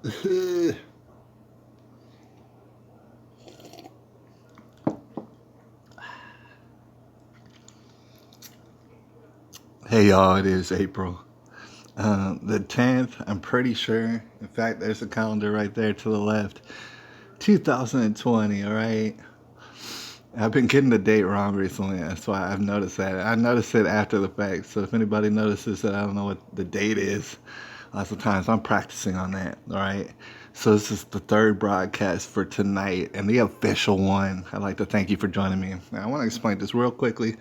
Hey y'all, it is April. The 10th, I'm pretty sure. In fact, there's a calendar right there to the left. 2020, alright? I've been getting the date wrong recently. That's why I've noticed that. I noticed it after the fact. So if anybody notices that I don't know what the date is, lots of times I'm practicing on that, alright? So this is the third broadcast for tonight and the official one. I'd like to thank you for joining me. Now, I want to explain this real quickly.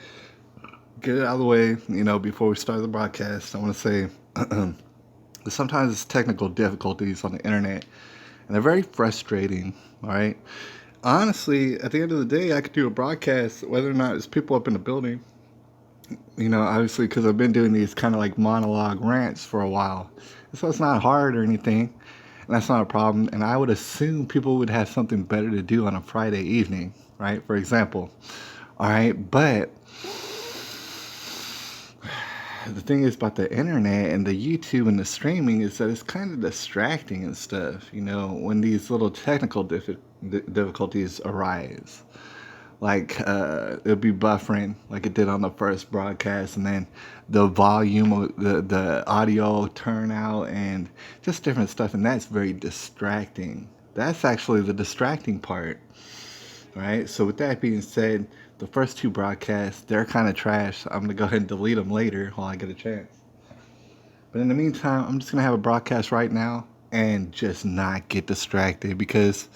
Get it out of the way, before we start the broadcast. I want to say sometimes it's technical difficulties on the internet, and they're very frustrating. All right. Honestly, at the end of the day, I could do a broadcast whether or not there's people up in the building. Obviously, because I've been doing these kind of like monologue rants for a while, so it's not hard or anything, and that's not a problem. And I would assume people would have something better to do on a Friday evening, right? For example. All right, but the thing is about the internet and the YouTube and the streaming is that it's kind of distracting and stuff, when these little technical difficulties arise. Like, it'll be buffering like it did on the first broadcast, and then the volume of the audio turnout and just different stuff, and that's very distracting. That's actually the distracting part. Right. So with that being said, the first two broadcasts, they're kind of trash. I'm gonna go ahead and delete them later while I get a chance. But in the meantime, I'm just gonna have a broadcast right now and just not get distracted because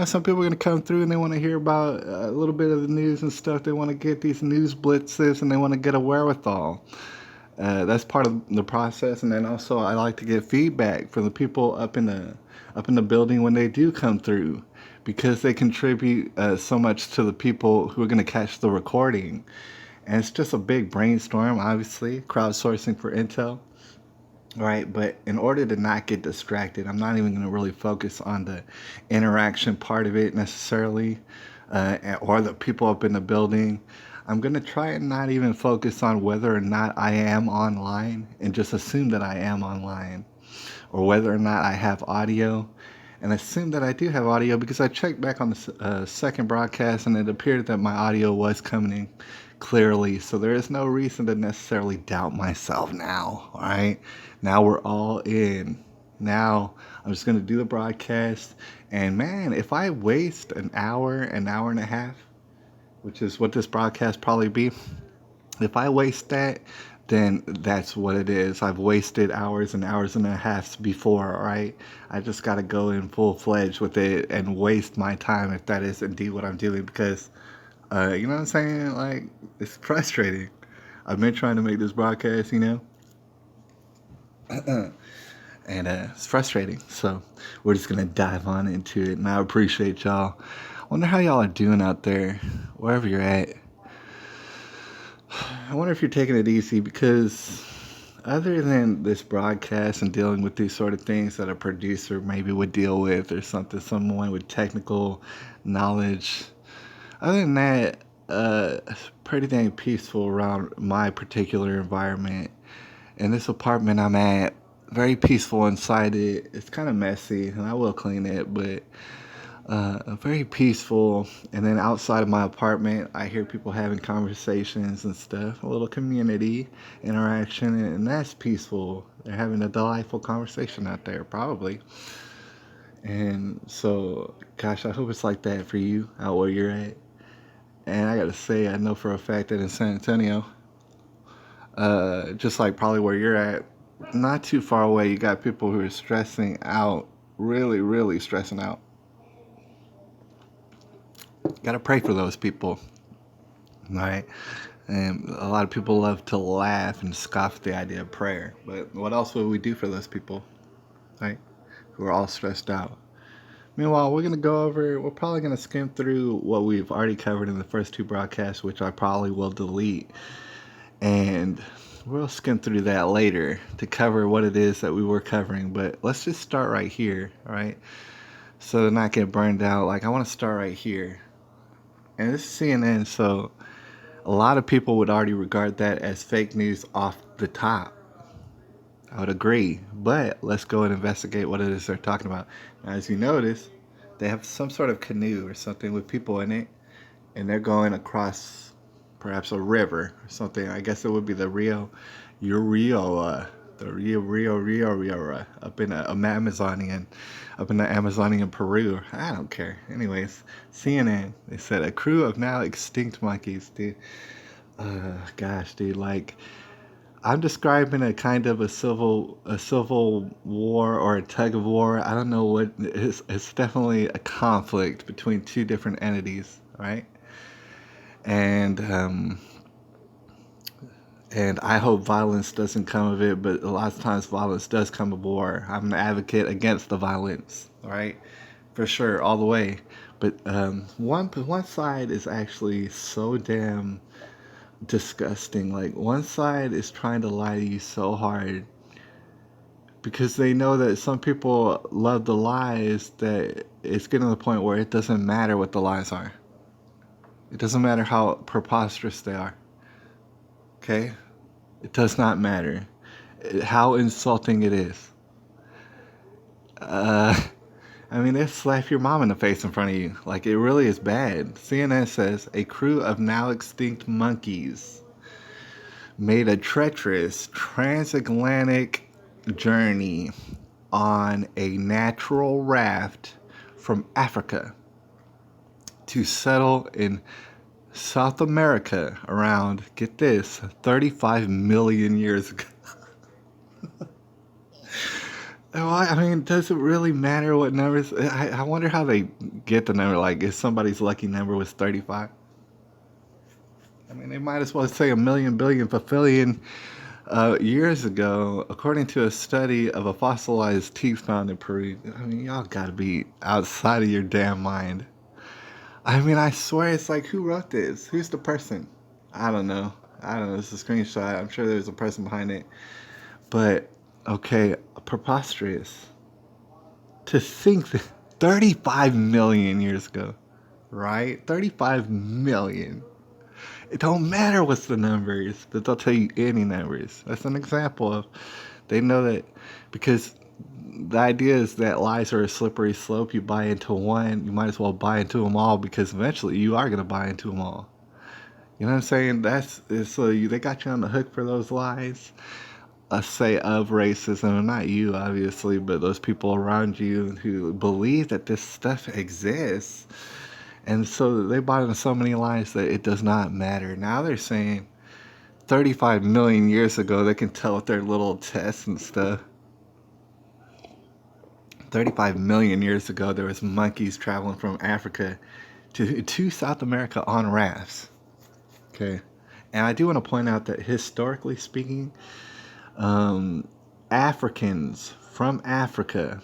some people are gonna come through and they want to hear about a little bit of the news and stuff. They want to get these news blitzes and they want to get a wherewithal. That's part of the process, and then also I like to get feedback from the people up in the building when they do come through, because they contribute so much to the people who are going to catch the recording, and it's just a big brainstorm. Obviously, crowdsourcing for intel, right? But in order to not get distracted, I'm not even going to really focus on the interaction part of it necessarily, or the people up in the building. I'm going to try and not even focus on whether or not I am online and just assume that I am online, or whether or not I have audio and assume that I do have audio because I checked back on the second broadcast and it appeared that my audio was coming in clearly. So there is no reason to necessarily doubt myself now. All right. Now we're all in. Now I'm just going to do the broadcast. And man, if I waste an hour and a half, which is what this broadcast probably be, if I waste that, then that's what it is. I've wasted hours and hours and a half before, right? I just got to go in full fledged with it and waste my time if that is indeed what I'm doing because, you know what I'm saying? Like, it's frustrating. I've been trying to make this broadcast, and it's frustrating. So we're just going to dive on into it, and I appreciate y'all. I wonder how y'all are doing out there, wherever you're at. I wonder if you're taking it easy because other than this broadcast and dealing with these sort of things that a producer maybe would deal with or something, someone with technical knowledge, other than that, it's pretty dang peaceful around my particular environment. In this apartment I'm at, very peaceful inside it. It's kind of messy and I will clean it, but very peaceful. And then outside of my apartment, I hear people having conversations and stuff, a little community interaction, and that's peaceful. They're having a delightful conversation out there, probably. And so, gosh, I hope it's like that for you out where you're at. And I gotta say, I know for a fact that in San Antonio, just like probably where you're at, not too far away, you got people who are stressing out, really, really stressing out. Gotta pray for those people, right? And a lot of people love to laugh and scoff at the idea of prayer. But what else would we do for those people, right? Who are all stressed out. Meanwhile, we're probably going to skim through what we've already covered in the first two broadcasts, which I probably will delete. And we'll skim through that later to cover what it is that we were covering. But let's just start right here, all right? So to not get burned out, like I want to start right here. And this is CNN, so a lot of people would already regard that as fake news off the top. I would agree. But let's go and investigate what it is they're talking about. Now, as you notice, they have some sort of canoe or something with people in it, and they're going across perhaps a river or something. I guess it would be the Rio Uriola, the Rio up in the Amazonian, up in the Amazonian Peru. I don't care. Anyways, CNN, they said a crew of now extinct monkeys, dude. Gosh, dude, like I'm describing a kind of a civil war or a tug of war. I don't know what it's definitely a conflict between two different entities, right? And and I hope violence doesn't come of it, but a lot of times violence does come of war. I'm an advocate against the violence, right? For sure, all the way. But one side is actually so damn disgusting. Like one side is trying to lie to you so hard because they know that some people love the lies that it's getting to the point where it doesn't matter what the lies are. It doesn't matter how preposterous they are. Okay? It does not matter how insulting it is. Uh, I mean, they slap your mom in the face in front of you. Like, it really is bad. CNN says a crew of now extinct monkeys made a treacherous transatlantic journey on a natural raft from Africa to settle in South America around, get this, 35 million years ago. I mean, does it really matter what numbers? I wonder how they get the number. Like, if somebody's lucky number was 35. I mean, they might as well say a million, billion, fulfillion years ago, according to a study of a fossilized teeth found in Peru. I mean, y'all gotta be outside of your damn mind. I mean, I swear it's like, who wrote this? Who's the person? I don't know. I don't know. It's a screenshot. I'm sure there's a person behind it. But, okay, preposterous. To think that 35 million years ago, right? 35 million. It don't matter what's the numbers, but they'll tell you any numbers. That's an example of they know that because the idea is that lies are a slippery slope. You buy into one, you might as well buy into them all because eventually you are gonna buy into them all. You know what I'm saying? They got you on the hook for those lies. Say of racism, not you obviously, but those people around you who believe that this stuff exists. And so they bought into so many lies that it does not matter. Now they're saying 35 million years ago, they can tell with their little tests and stuff. 35 million years ago, there was monkeys traveling from Africa to South America on rafts. Okay. And I do want to point out that historically speaking, Africans from Africa,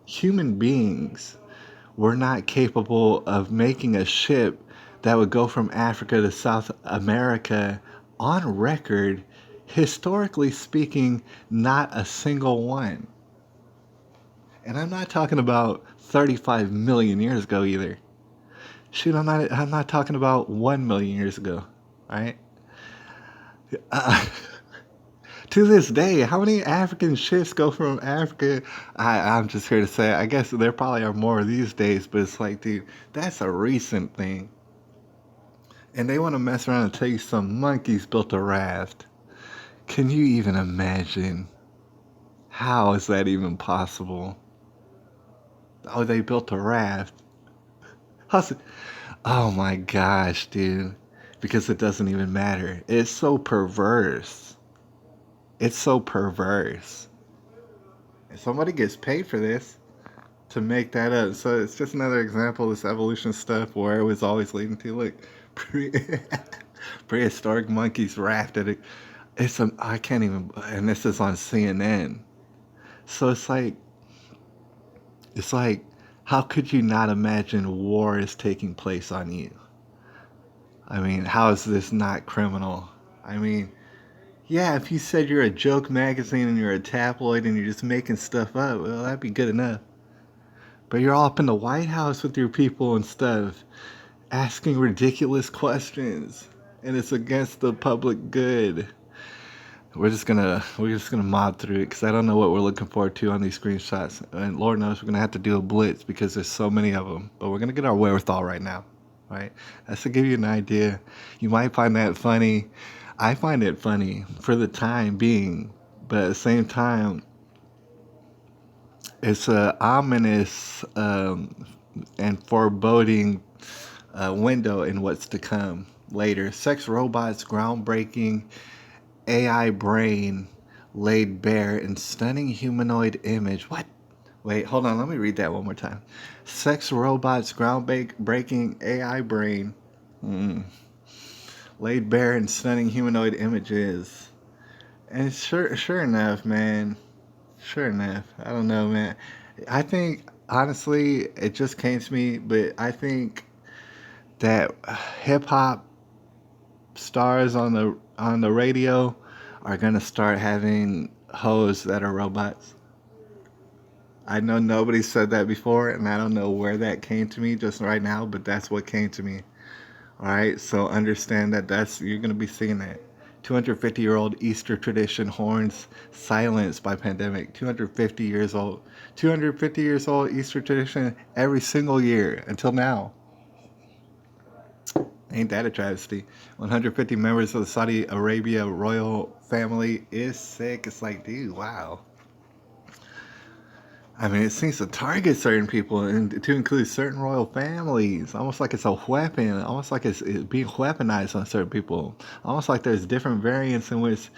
human beings, were not capable of making a ship that would go from Africa to South America on record, historically speaking, not a single one. And I'm not talking about 35 million years ago either. Shoot, I'm not talking about 1 million years ago, right? Uh, to this day, how many African ships go from Africa? I'm just here to say, I guess there probably are more these days, but it's like, dude, that's a recent thing. And they want to mess around and tell you some monkeys built a raft. Can you even imagine? How is that even possible? Oh, they built a raft. How's it? Oh my gosh, dude. Because it doesn't even matter. It's so perverse. It's so perverse. And somebody gets paid for this to make that up. So it's just another example of this evolution stuff where it was always leading to. Look, prehistoric monkeys rafted it. I can't even, and this is on CNN. So it's like, how could you not imagine war is taking place on you? I mean, how is this not criminal? I mean, yeah, if you said you're a joke magazine and you're a tabloid and you're just making stuff up, well, that'd be good enough. But you're all up in the White House with your people and stuff, asking ridiculous questions, and it's against the public good. we're just gonna mob through it because I don't know what we're looking forward to on these screenshots, and Lord knows we're gonna have to do a blitz because there's so many of them. But we're gonna get our wherewithal right now, right? That's to give you an idea. You might find that funny. I find it funny for the time being, but at the same time, it's a ominous and foreboding window in what's to come later. Sex robots, groundbreaking AI brain laid bare in stunning humanoid image. What? Wait, hold on. Let me read that one more time. Sex robots, groundbreaking AI brain mm, laid bare in stunning humanoid images. And sure enough, man. Sure enough. I don't know, man. I think honestly, it just came to me, but I think that hip hop stars on the radio are gonna start having hoes that are robots. I know nobody said that before, and I don't know where that came to me just right now, but that's what came to me. All right, so understand that that's you're gonna be seeing that. 250-year-old Easter tradition horns silenced by pandemic. 250 years old. 250 years old Easter tradition every single year until now. Ain't that a travesty? 150 members of the Saudi Arabia royal family is sick. It's like, dude, wow. I mean, it seems to target certain people and to include certain royal families, almost like it's a weapon, almost like it's being weaponized on certain people, almost like there's different variants in which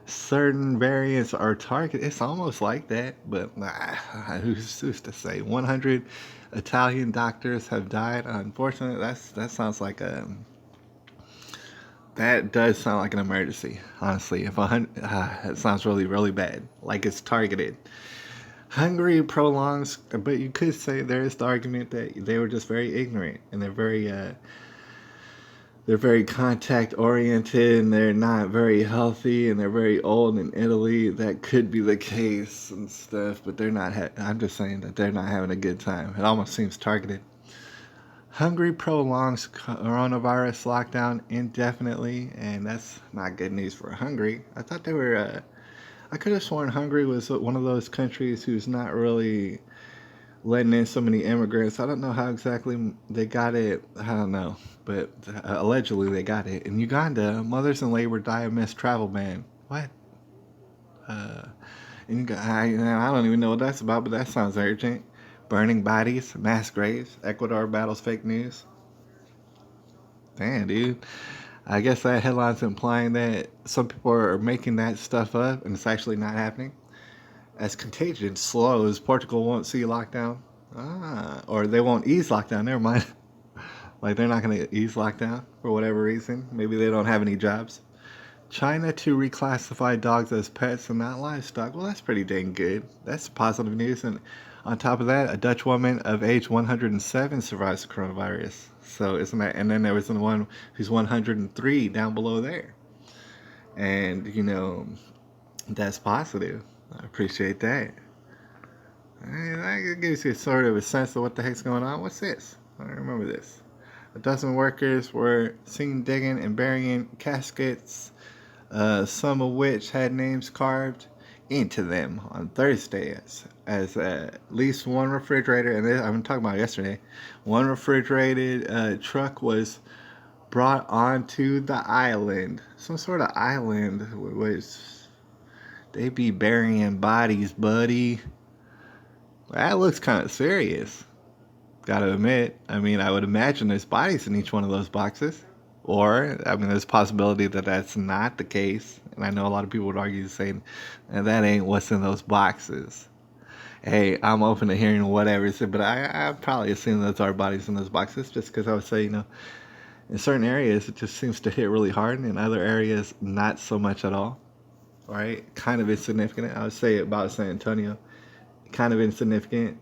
certain variants are targeted. It's almost like that, but nah, who's to say? 100 Italian doctors have died. Unfortunately, that sounds like a that does sound like an emergency. Honestly, if 100, it sounds really bad, like it's targeted. Hungary prolongs, but you could say there is the argument that they were just very ignorant and they're very contact oriented and they're not very healthy and they're very old in Italy. That could be the case and stuff, but they're not. I'm just saying that they're not having a good time. It almost seems targeted. Hungary prolongs coronavirus lockdown indefinitely, and that's not good news for Hungary. I thought they were. I could have sworn Hungary was one of those countries who's not really letting in so many immigrants. I don't know how exactly they got it. I don't know, but allegedly they got it. In Uganda, mothers in labor die amidst travel ban. What? Uh, I don't even know what that's about, but that sounds urgent. Burning bodies, mass graves. Ecuador battles fake news. Damn, dude. I guess that headline's implying that some people are making that stuff up and it's actually not happening. As contagion slows, Portugal won't see lockdown. Or they won't ease lockdown. Never mind. Like they're not going to ease lockdown for whatever reason. Maybe they don't have any jobs. China to reclassify dogs as pets and not livestock. Well, that's pretty dang good. That's positive news. And on top of that, a Dutch woman of age 107 survives the coronavirus. So isn't that? And then there was the one who's 103 down below there. And that's positive. I appreciate that. And that gives you sort of a sense of what the heck's going on. What's this? I don't remember this. A dozen workers were seen digging and burying caskets, some of which had names carved into them on Thursday as at least one refrigerator, and I've been talking about yesterday, one refrigerated truck was brought onto the island. Some sort of island, which they be burying bodies, buddy. That looks kind of serious. Gotta admit. I mean, I would imagine there's bodies in each one of those boxes. Or, I mean, there's a possibility that that's not the case. And I know a lot of people would argue saying, and that ain't what's in those boxes. Hey, I'm open to hearing whatever, but I probably assume those are bodies in those boxes just because I would say, in certain areas it just seems to hit really hard, and in other areas not so much at all. Right? Kind of insignificant. I would say about San Antonio, kind of insignificant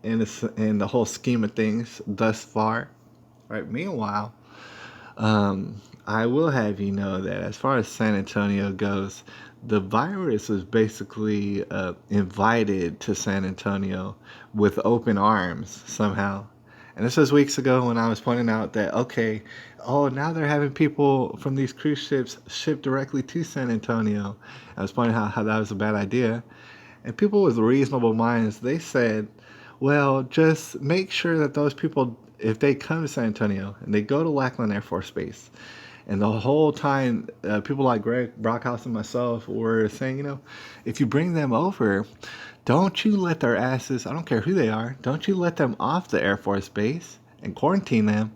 in the whole scheme of things thus far. Right? Meanwhile, I will have you know that as far as San Antonio goes, the virus was basically invited to San Antonio with open arms somehow. And this was weeks ago when I was pointing out that, okay, oh, now they're having people from these cruise ships shipped directly to San Antonio. I was pointing out how that was a bad idea. And people with reasonable minds, they said, well, just make sure that those people, if they come to San Antonio and they go to Lackland Air Force Base, and the whole time, people like Greg Brockhouse and myself were saying, if you bring them over, don't you let their asses, I don't care who they are, don't you let them off the Air Force Base and quarantine them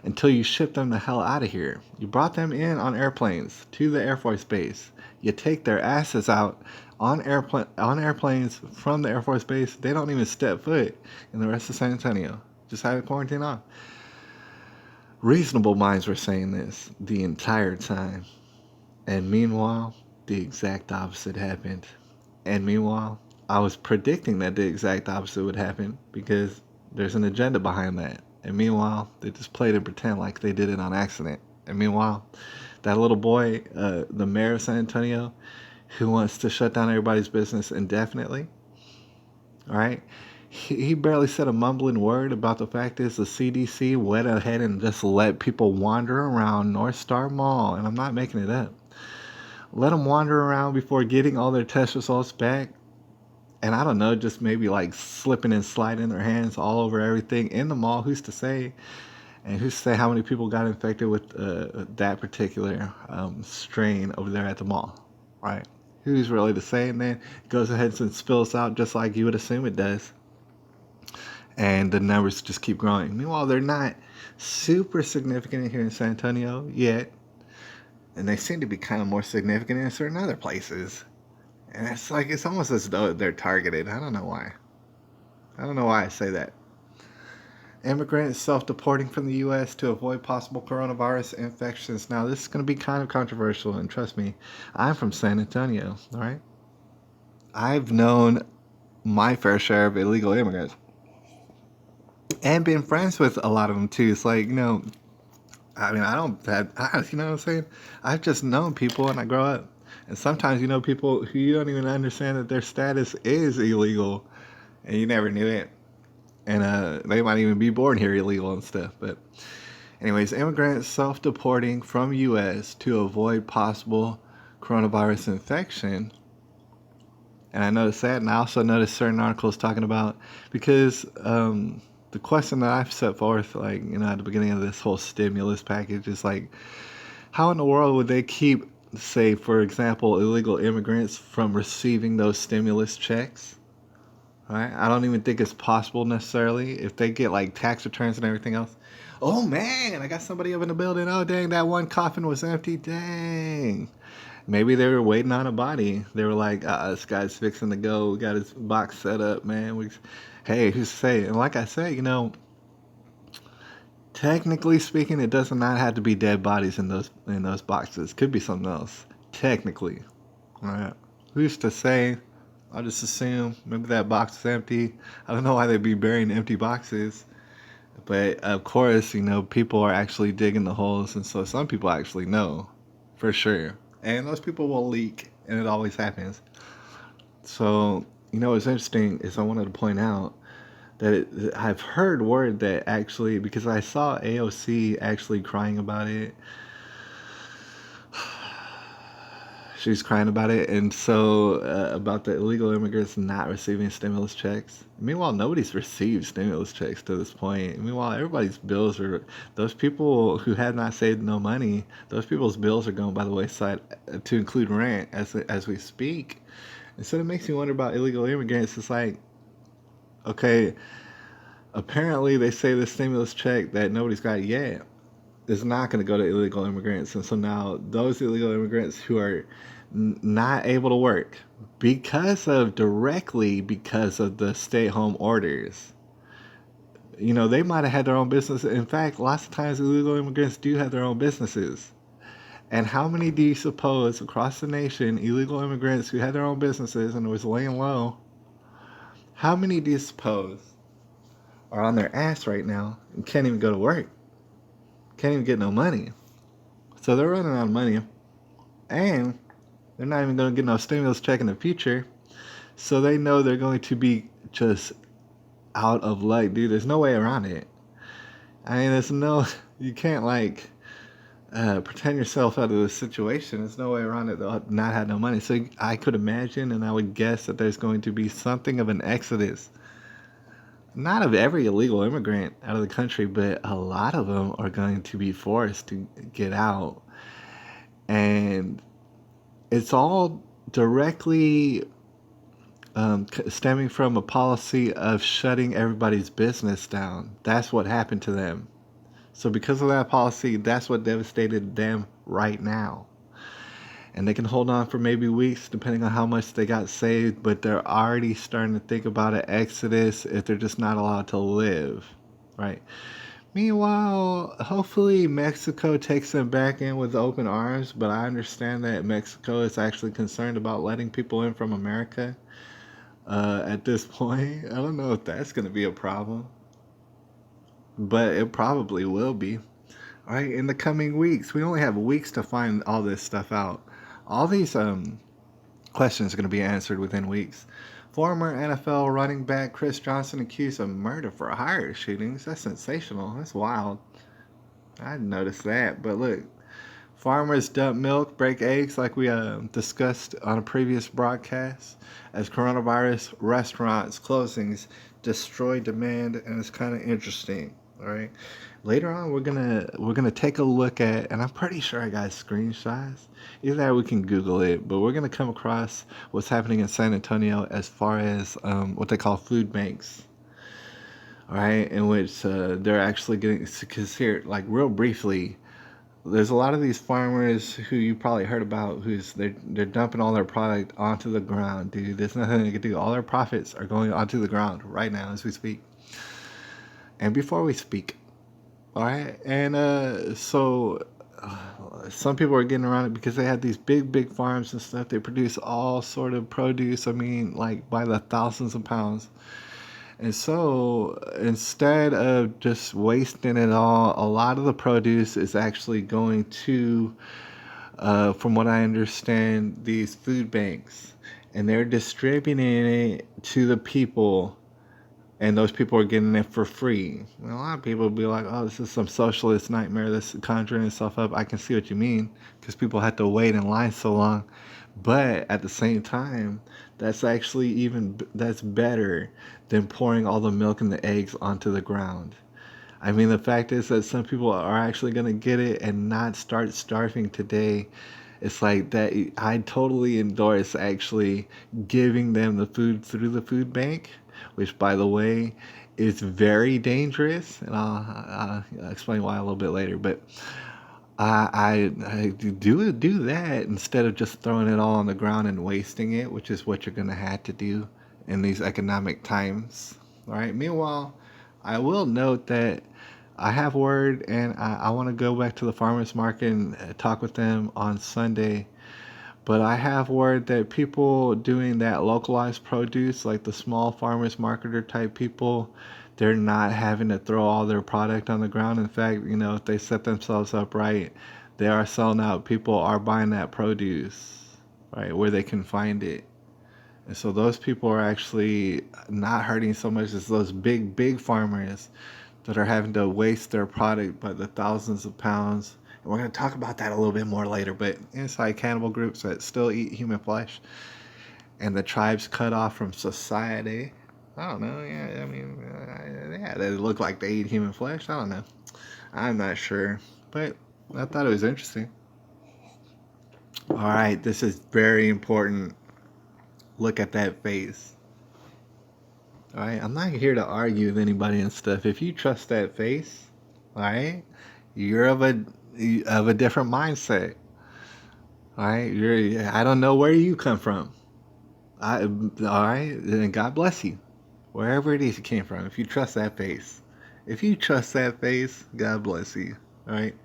until you ship them the hell out of here. You brought them in on airplanes to the Air Force Base. You take their asses out on airplanes from the Air Force Base. They don't even step foot in the rest of San Antonio. Just have it quarantined off. Reasonable minds were saying this the entire time. And meanwhile, the exact opposite happened. And meanwhile, I was predicting that the exact opposite would happen because there's an agenda behind that. And meanwhile, they just played and pretend like they did it on accident. And meanwhile, that little boy, the mayor of San Antonio, who wants to shut down everybody's business indefinitely, all right? He barely said a mumbling word about the fact is the CDC went ahead and just let people wander around North Star Mall, and I'm not making it up. Let them wander around before getting all their test results back. And I don't know, just maybe like slipping and sliding their hands all over everything in the mall. Who's to say? And who's to say how many people got infected with that particular strain over there at the mall, right? Who's really to say? And then it goes ahead and spills out just like you would assume it does. And the numbers just keep growing. Meanwhile, they're not super significant here in San Antonio yet. And they seem to be kind of more significant in certain other places. And it's like, it's almost as though they're targeted. I don't know why. I don't know why I say that. Immigrants self-deporting from the U.S. to avoid possible coronavirus infections. Now, this is going to be kind of controversial, and trust me, I'm from San Antonio, all right? I've known my fair share of illegal immigrants and been friends with a lot of them, too. It's like, I mean, you know what I'm saying? I've just known people and I grow up. And sometimes you know people who you don't even understand that their status is illegal and you never knew it. And they might even be born here illegal and stuff. But anyways, immigrants self-deporting from U.S. to avoid possible coronavirus infection. And I noticed that, and I also noticed certain articles talking about, because the question that I've set forth, like, at the beginning of this whole stimulus package is like, how in the world would they keep, say, for example, illegal immigrants from receiving those stimulus checks? Right? I don't even think it's possible necessarily if they get like tax returns and everything else. Oh man, I got somebody up in the building. Oh dang, that one coffin was empty. Dang. Maybe they were waiting on a body. They were like, this guy's fixing to go. We got his box set up, man. Hey, who's to say? And like I said, technically speaking, it does not have to be dead bodies in those boxes. Could be something else. Technically. All right. Who's to say? I'll just assume maybe that box is empty. I don't know why they'd be burying empty boxes. But of course, people are actually digging the holes. And so some people actually know for sure. And those people will leak. And it always happens. So, what's interesting is I wanted to point out that I've heard word that actually, because I saw AOC actually crying about it. She's crying about it, and so about the illegal immigrants not receiving stimulus checks. Meanwhile, nobody's received stimulus checks to this point. Meanwhile, everybody's bills are, those people who have not saved no money, those people's bills are going by the wayside to include rent as we speak. And so it makes me wonder about illegal immigrants. It's like, okay, apparently they say the stimulus check that nobody's got yet is not going to go to illegal immigrants. And so now those illegal immigrants who are not able to work directly because of the stay-home orders, they might have had their own business. In fact, lots of times illegal immigrants do have their own businesses. And how many do you suppose across the nation, illegal immigrants who had their own businesses and was laying low, how many do you suppose are on their ass right now and can't even go to work? Can't even get no money. So they're running out of money. And they're not even going to get no stimulus check in the future. So they know they're going to be just out of luck, dude. There's no way around it. I mean, there's no, you can't like pretend yourself out of the situation. There's no way around it. They'll not have no money. So I could imagine, and I would guess that there's going to be something of an exodus, not of every illegal immigrant out of the country, but a lot of them are going to be forced to get out. And it's all directly stemming from a policy of shutting everybody's business down. That's what happened to them. So, because of that policy, that's what devastated them right now. And they can hold on for maybe weeks, depending on how much they got saved, but they're already starting to think about an exodus if they're just not allowed to live, right? Meanwhile, hopefully Mexico takes them back in with open arms, but I understand that Mexico is actually concerned about letting people in from America at this point. I don't know if that's going to be a problem, but it probably will be. All right, in the coming weeks, we only have weeks to find all this stuff out. All these questions are going to be answered within weeks. Former NFL running back Chris Johnson accused of murder for hire shootings. That's sensational. That's wild. I didn't notice that. But look, farmers dump milk, break eggs, like we discussed on a previous broadcast, as coronavirus restaurants closings destroy demand, and it's kind of interesting. All right. Later on, we're gonna take a look at, and I'm pretty sure I got screenshots. Either that, or we can Google it, but we're gonna come across what's happening in San Antonio as far as what they call food banks. All right, in which they're actually getting, because here, like real briefly, there's a lot of these farmers who you probably heard about who's they're dumping all their product onto the ground, dude. There's nothing they can do. All their profits are going onto the ground right now as we speak. And before we speak, all right, and some people are getting around it because they have these big farms and stuff. They produce all sort of produce. I mean, like by the thousands of pounds. And so instead of just wasting it all, a lot of the produce is actually going to, from what I understand, these food banks, and they're distributing it to the people, and those people are getting it for free. And a lot of people will be like, "Oh, this is some socialist nightmare. This is conjuring itself up." I can see what you mean, because people had to wait in line so long. But at the same time, that's actually that's better than pouring all the milk and the eggs onto the ground. I mean, the fact is that some people are actually going to get it and not start starving today. It's like that. I totally endorse actually giving them the food through the food bank, which, by the way, is very dangerous. And I'll explain why a little bit later. But I do that instead of just throwing it all on the ground and wasting it, which is what you're going to have to do in these economic times. All right. Meanwhile, I will note that I have word, and I want to go back to the farmers market and talk with them on Sunday. But I have word that people doing that localized produce, like the small farmers marketer type people, they're not having to throw all their product on the ground. In fact, if they set themselves up right, they are selling out. People are buying that produce, right, where they can find it. And so those people are actually not hurting so much as those big farmers that are having to waste their product by the thousands of pounds. And we're going to talk about that a little bit more later. But inside cannibal groups that still eat human flesh, and the tribes cut off from society. I don't know. Yeah, I mean, yeah, they look like they eat human flesh. I don't know. I'm not sure. But I thought it was interesting. All right, this is very important. Look at that face. All right, I'm not here to argue with anybody and stuff. If you trust that face, all right, you're of a different mindset. All right, I don't know where you come from. All right, then God bless you, wherever it is you came from. If you trust that face, God bless you. All right.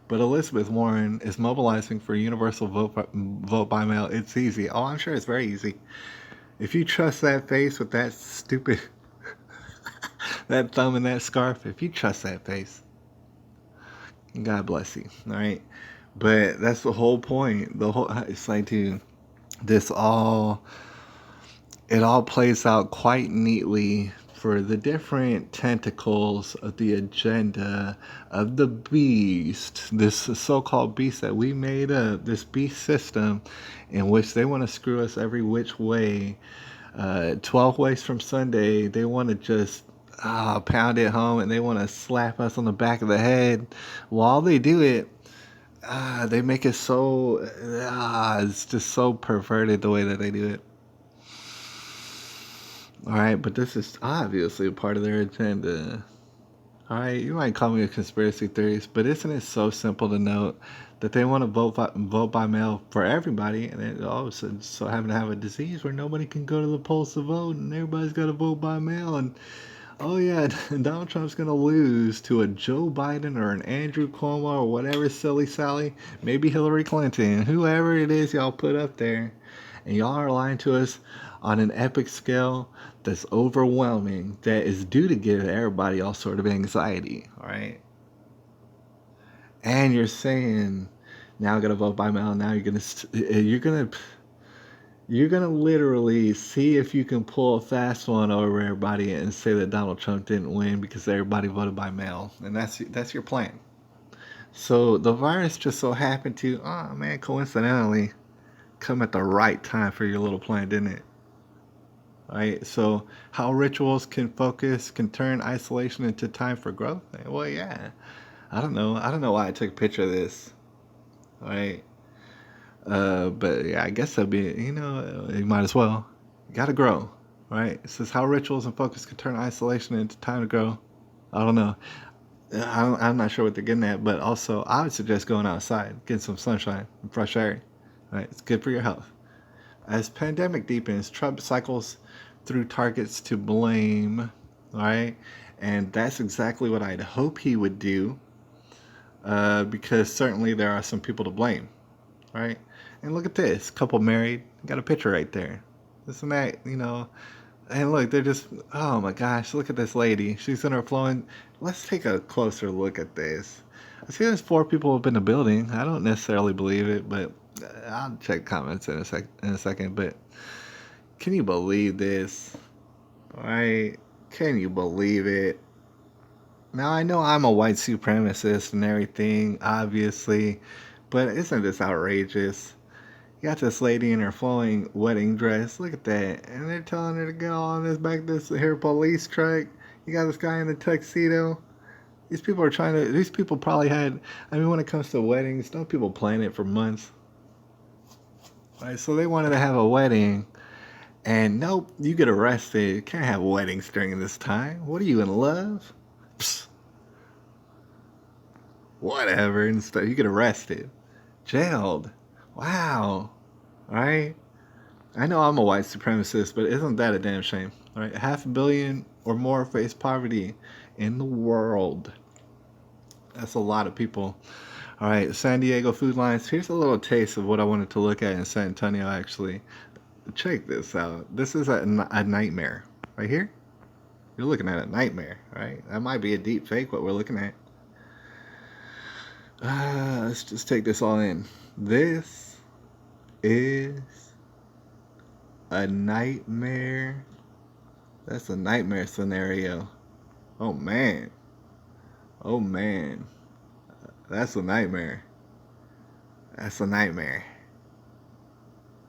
But Elizabeth Warren is mobilizing for universal vote by mail. It's easy. Oh, I'm sure it's very easy. If you trust that face with that stupid, that thumb and that scarf, if you trust that face, God bless you. All right. But that's the whole point. It's like, dude, this all, it all plays out quite neatly for the different tentacles of the agenda of the beast, this so-called beast that we made up, this beast system in which they want to screw us every which way. 12 ways from Sunday, they want to just pound it home, and they want to slap us on the back of the head. While they do it, they make it so, it's just so perverted the way that they do it. All right, but this is obviously a part of their agenda. All right, you might call me a conspiracy theorist, but isn't it so simple to note that they want to vote by mail for everybody, and then all of a sudden so happen to have a disease where nobody can go to the polls to vote, and everybody's got to vote by mail, and oh yeah, Donald Trump's gonna lose to a Joe Biden or an Andrew Cuomo or whatever silly Sally, maybe Hillary Clinton, whoever it is y'all put up there, and y'all are lying to us on an epic scale that's overwhelming, that is due to give everybody all sort of anxiety. All right, and you're saying now I gotta vote by mail. Now you're gonna literally see if you can pull a fast one over everybody and say that Donald Trump didn't win because everybody voted by mail, and that's your plan. So the virus just so happened to, oh man, coincidentally come at the right time for your little plan, didn't it? Right? So how rituals can turn isolation into time for growth? Well, yeah. I don't know why I took a picture of this. Right? But yeah, I guess that'd be, you might as well. You gotta grow. Right? It says how rituals and focus can turn isolation into time to grow. I don't know. I'm not sure what they're getting at, but also I would suggest going outside, getting some sunshine and fresh air. Right? It's good for your health. As pandemic deepens, Trump cycles through targets to blame, right? And that's exactly what I'd hope he would do, because certainly there are some people to blame, right? And look at this couple married, got a picture right there. This and that, and look, they're just, oh my gosh, look at this lady. She's in her flowing. Let's take a closer look at this. I see there's 4 people up in the building. I don't necessarily believe it, but I'll check comments in a second. But can you believe this? Right? Can you believe it? Now I know I'm a white supremacist and everything, obviously, but isn't this outrageous? You got this lady in her flowing wedding dress. Look at that. And they're telling her to go on this here police truck. You got this guy in a tuxedo. These people probably had, I mean, when it comes to weddings, don't people plan it for months? Right? So they wanted to have a wedding, and nope, you get arrested. You can't have weddings during this time. What are you, in love? Psst, whatever. Instead, you get arrested. Jailed. Wow. Right? I know I'm a white supremacist, but isn't that a damn shame? All right, 500,000,000 or more face poverty in the world. That's a lot of people. All right, San Diego Food Lines. Here's a little taste of what I wanted to look at in San Antonio, actually. Check this out. This is a nightmare. Right here? You're looking at a nightmare, right? That might be a deep fake, what we're looking at. Let's just take this all in. This is a nightmare. That's a nightmare scenario. Oh man. Oh man. That's a nightmare. That's a nightmare.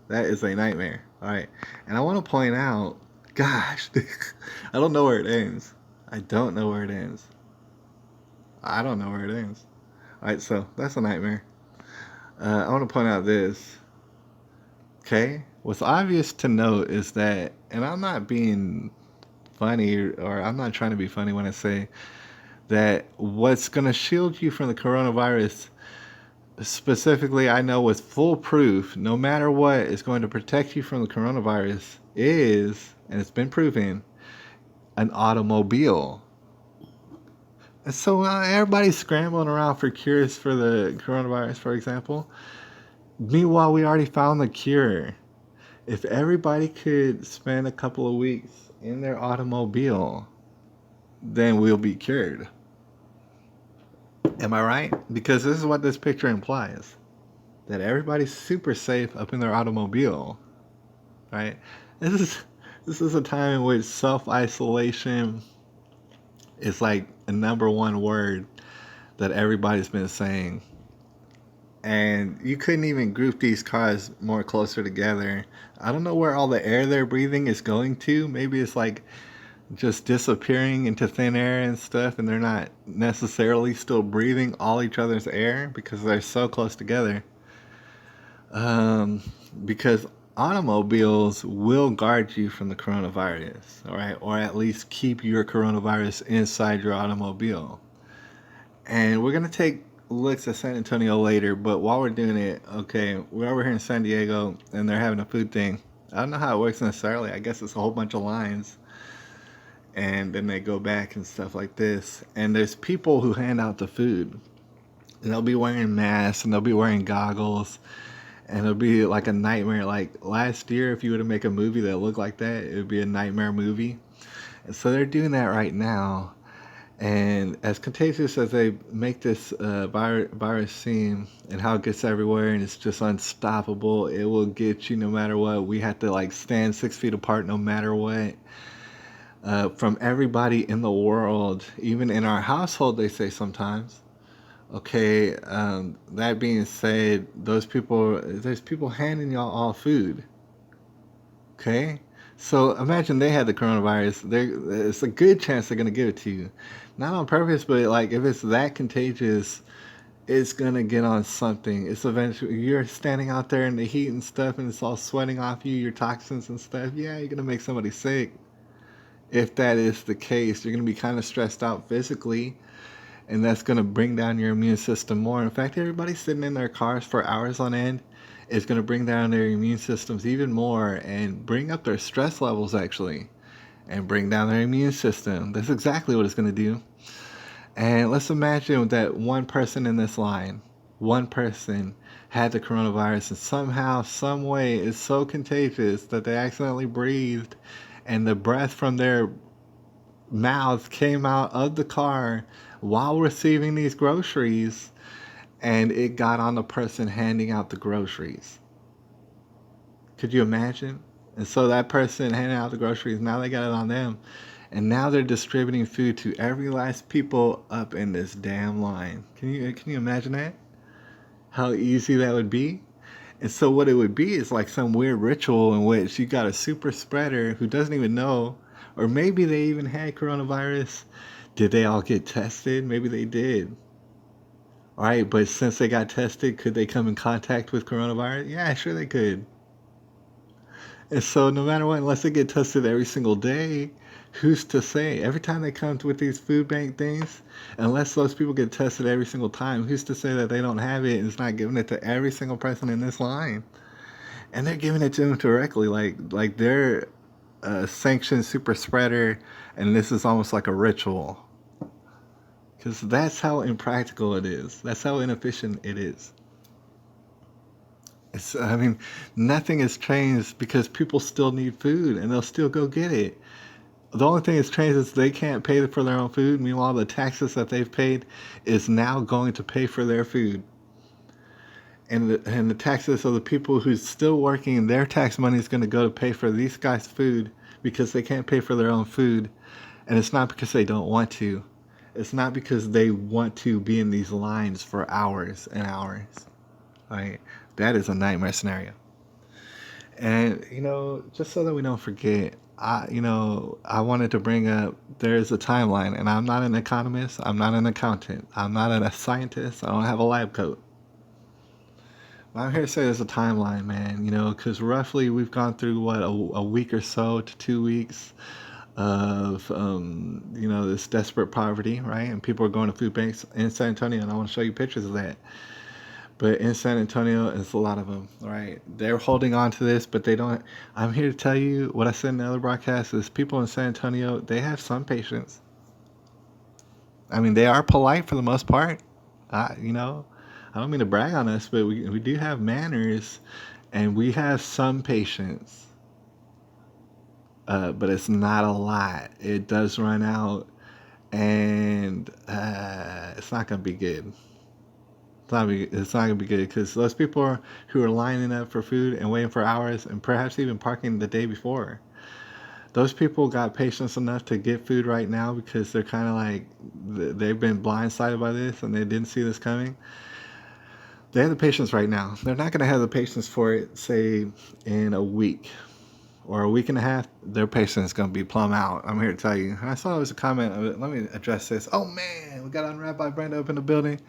That is a nightmare. All right. And I want to point out, gosh, I don't know where it ends. I don't know where it ends. I don't know where it ends. All right, so that's a nightmare. I want to point out this. Okay? What's obvious to note is that, and I'm not being funny, or I'm not trying to be funny when I say that what's going to shield you from the coronavirus, specifically, I know with full proof, no matter what, is going to protect you from the coronavirus is, and it's been proven, an automobile. And so everybody's scrambling around for cures for the coronavirus, for example. Meanwhile, we already found the cure. If everybody could spend a couple of weeks in their automobile, then we'll be cured. Am I right? Because this is what this picture implies. That everybody's super safe up in their automobile. Right? This is a time in which self-isolation is like a number one word that everybody's been saying. And you couldn't even group these cars more closer together. I don't know where all the air they're breathing is going to. Maybe it's like just disappearing into thin air and stuff, and they're not necessarily still breathing all each other's air because they're so close together. Um, because automobiles will guard you from the coronavirus, all right, or at least keep your coronavirus inside your automobile. And we're gonna take looks at San Antonio later, but while we're doing it, okay, we're over here in San Diego and they're having a food thing. I don't know how it works necessarily. I guess it's a whole bunch of lines and then they go back and stuff like this. And there's people who hand out the food. And they'll be wearing masks and they'll be wearing goggles and it'll be like a nightmare. Like last year, if you were to make a movie that looked like that, it would be a nightmare movie. And so they're doing that right now. And as contagious as they make this virus seem and how it gets everywhere and it's just unstoppable, it will get you no matter what. We have to like stand 6 feet apart no matter what. From everybody in the world, even in our household, they say sometimes. Okay, that being said, there's people handing y'all all food. Okay, so imagine they had the coronavirus. It's a good chance they're gonna give it to you, not on purpose, but like if it's that contagious, it's gonna get on something. It's eventually you're standing out there in the heat and stuff, and it's all sweating off you, your toxins and stuff. Yeah, you're gonna make somebody sick. If that is the case, you're gonna be kind of stressed out physically, and that's going to bring down your immune system more. In fact, everybody sitting in their cars for hours on end is going to bring down their immune systems even more and bring up their stress levels actually and bring down their immune system. That's exactly what it's going to do. And let's imagine that one person in this line, one person had the coronavirus and somehow, some way is so contagious that they accidentally breathed and the breath from their mouths came out of the car while receiving these groceries and it got on the person handing out the groceries. Could you imagine? And so that person handing out the groceries, now they got it on them. And now they're distributing food to every last people up in this damn line. Can you imagine that? How easy that would be? And so what it would be is like some weird ritual in which you got a super spreader who doesn't even know, or maybe they even had coronavirus. Did they all get tested? Maybe they did. All right, but since they got tested, could they come in contact with coronavirus? Yeah, sure they could. And so no matter what, unless they get tested every single day, who's to say? Every time they come with these food bank things, unless those people get tested every single time, who's to say that they don't have it and it's not giving it to every single person in this line? And they're giving it to them directly, like they're a sanctioned super spreader, and this is almost like a ritual. Because that's how impractical it is. That's how inefficient it is. I mean, nothing has changed because people still need food and they'll still go get it. The only thing that's changed is they can't pay for their own food. Meanwhile, the taxes that they've paid is now going to pay for their food. And the taxes of the people who's still working, their tax money is going to go to pay for these guys' food because they can't pay for their own food. And it's not because they don't want to. It's not because they want to be in these lines for hours and hours. Right? That is a nightmare scenario. And just so that we don't forget, I wanted to bring up there is a timeline, and I'm not an economist, I'm not an accountant, I'm not a scientist, I don't have a lab coat. But I'm here to say there's a timeline, man. Because roughly we've gone through what a week or so to 2 weeks of this desperate poverty, right? And people are going to food banks in San Antonio, and I want to show you pictures of that. But in San Antonio, it's a lot of them, right? They're holding on to this, but they don't. I'm here to tell you what I said in the other broadcast is people in San Antonio, they have some patience. I mean, they are polite for the most part. I don't mean to brag on us, but we do have manners and we have some patience. But it's not a lot. It does run out and it's not going to be good. It's not gonna be good because those who are lining up for food and waiting for hours and perhaps even parking the day before, Those people got patience enough to get food right now because they're kind of like they've been blindsided by this and they didn't see this coming. They have the patience right now. They're not going to have the patience for it, say, in a week or a week and a half. Their patience is going to be plumb out. I'm here to tell you. I saw there was a comment. Let me address this. Oh man, we got Unwrapped by Brenda up in the building.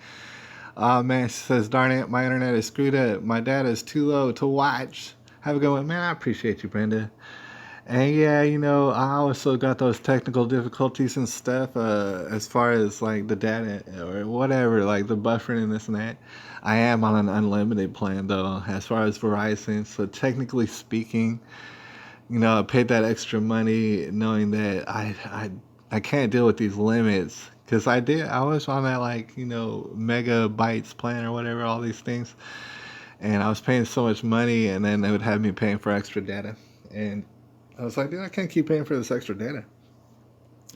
Oh man, she says, darn it, my internet is screwed up. My data is too low to watch. Have a good one. Man, I appreciate you, Brenda. And yeah, I also got those technical difficulties and stuff, as far as like the data or whatever, like the buffering and this and that. I am on an unlimited plan though, as far as Verizon. So technically speaking, I paid that extra money knowing that I can't deal with these limits. Cause I was on that like, megabytes plan or whatever, all these things. And I was paying so much money and then they would have me paying for extra data. And I was like, dude, I can't keep paying for this extra data.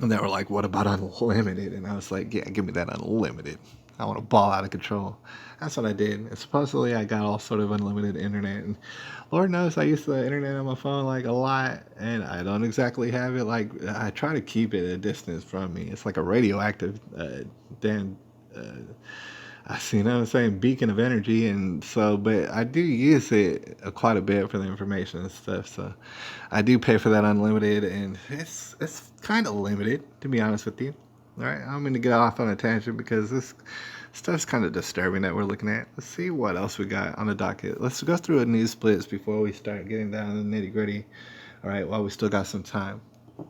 And they were like, what about unlimited? And I was like, yeah, give me that unlimited. I want to ball out of control. That's what I did. And supposedly I got all sort of unlimited internet. And Lord knows I use the internet on my phone like a lot. And I don't exactly have it. Like, I try to keep it a distance from me. It's like a radioactive damn I see, what I'm saying, beacon of energy, and so, but I do use it quite a bit for the information and stuff. So, I do pay for that unlimited, and it's kind of limited, to be honest with you. All right, I'm gonna get off on a tangent because this stuff's kind of disturbing that we're looking at. Let's see what else we got on the docket. Let's go through a news splits before we start getting down to the nitty gritty. All right, while we still got some time. I'm